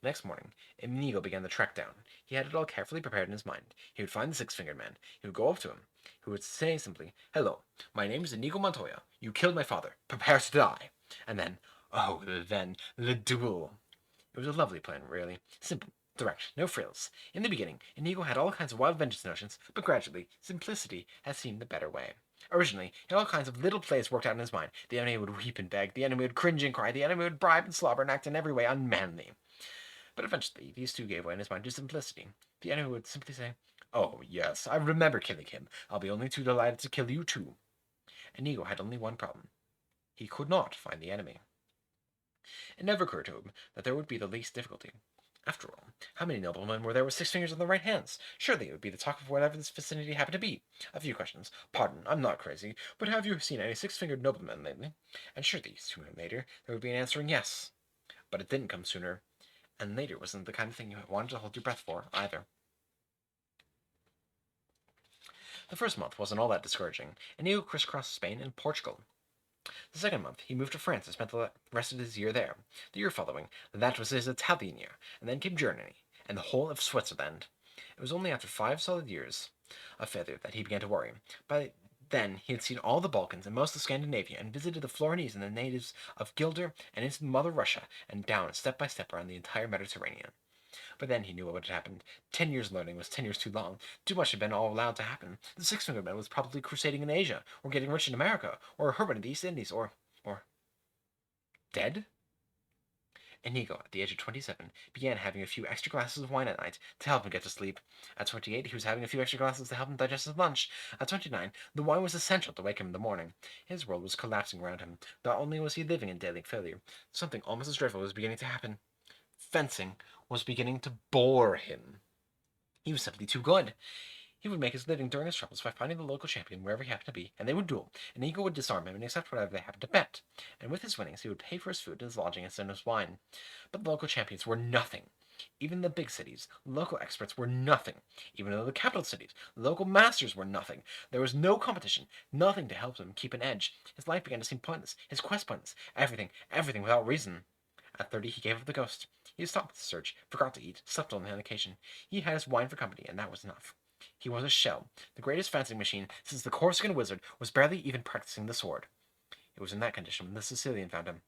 The next morning, Inigo began the trek down. He had it all carefully prepared in his mind. He would find the six-fingered man. He would go up to him. He would say simply, "Hello, my name is Inigo Montoya. You killed my father. Prepare to die." And then, the duel. It was a lovely plan, really. Simple, direct, no frills. In the beginning, Inigo had all kinds of wild vengeance notions, but gradually, simplicity has seemed the better way. Originally, he had all kinds of little plays worked out in his mind. The enemy would weep and beg, the enemy would cringe and cry, the enemy would bribe and slobber and act in every way unmanly. But eventually, these two gave way in his mind to simplicity. The enemy would simply say, "Oh, yes, I remember killing him. I'll be only too delighted to kill you too." Inigo had only one problem. He could not find the enemy. It never occurred to him that there would be the least difficulty. After all, how many noblemen were there with 6 fingers on their right hands? Surely it would be the talk of whatever this vicinity happened to be. A few questions. "Pardon, I'm not crazy, but have you seen any 6-fingered noblemen lately?" And surely, sooner or later, there would be an answering yes. But it didn't come sooner, and later wasn't the kind of thing you wanted to hold your breath for, either. The first month wasn't all that discouraging, and Inigo crisscrossed Spain and Portugal. The second month, he moved to France and spent the rest of his year there. The year following, that was his Italian year, and then came Germany, and the whole of Switzerland. It was only after 5 solid years of failure that he began to worry. By then, he had seen all the Balkans and most of Scandinavia, and visited the Florentines and the natives of Gilder, and into Mother Russia, and down step by step around the entire Mediterranean. But then he knew what had happened. 10 years learning was 10 years too long. Too much had been all allowed to happen. The six-fingered man was probably crusading in Asia, or getting rich in America, or a hermit in the East Indies, or dead? Inigo, at the age of 27, began having a few extra glasses of wine at night to help him get to sleep. At 28, he was having a few extra glasses to help him digest his lunch. At 29, the wine was essential to wake him in the morning. His world was collapsing around him. Not only was he living in daily failure, something almost as dreadful was beginning to happen. Fencing was beginning to bore him. He was simply too good. He would make his living during his troubles by finding the local champion wherever he happened to be, and they would duel, and Inigo would disarm him and accept whatever they happened to bet. And with his winnings, he would pay for his food and his lodging and send his wine. But the local champions were nothing. Even the big cities, local experts were nothing. Even in the capital cities, local masters were nothing. There was no competition, nothing to help him keep an edge. His life began to seem pointless, his quest pointless, everything without reason. At 30, he gave up the ghost. He stopped the search, forgot to eat, slept only on occasion. He had his wine for company, and that was enough. He was a shell. The greatest fencing machine since the Corsican wizard was barely even practicing the sword. It was in that condition when the Sicilian found him.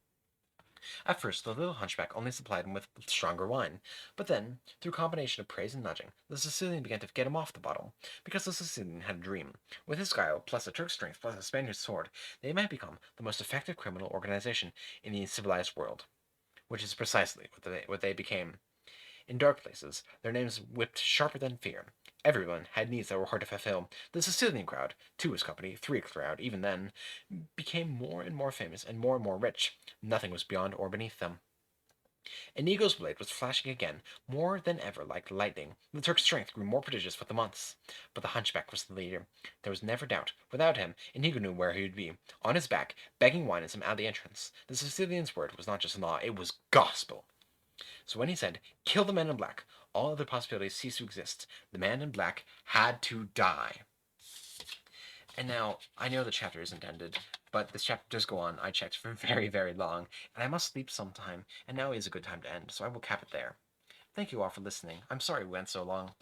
At first, the little hunchback only supplied him with stronger wine, but then, through combination of praise and nudging, the Sicilian began to get him off the bottle, because the Sicilian had a dream. With his guile, plus a Turk's strength, plus a Spaniard's sword, they might become the most effective criminal organization in the civilized world, which is precisely what they became. In dark places, their names whipped sharper than fear. Everyone had needs that were hard to fulfill. The Sicilian crowd, 2 was company, 3 a crowd, even then, became more and more famous and more rich. Nothing was beyond or beneath them. Inigo's blade was flashing again, more than ever like lightning. The Turk's strength grew more prodigious with the months. But the hunchback was the leader. There was never doubt. Without him, Inigo knew where he would be. On his back, begging wine in some alley entrance. The Sicilian's word was not just law, it was gospel. So when he said, "Kill the man in black," all other possibilities ceased to exist. The man in black had to die. And now, I know the chapter isn't ended, but this chapter does go on, I checked, for very long, and I must sleep sometime, and now is a good time to end, so I will cap it there. Thank you all for listening. I'm sorry we went so long.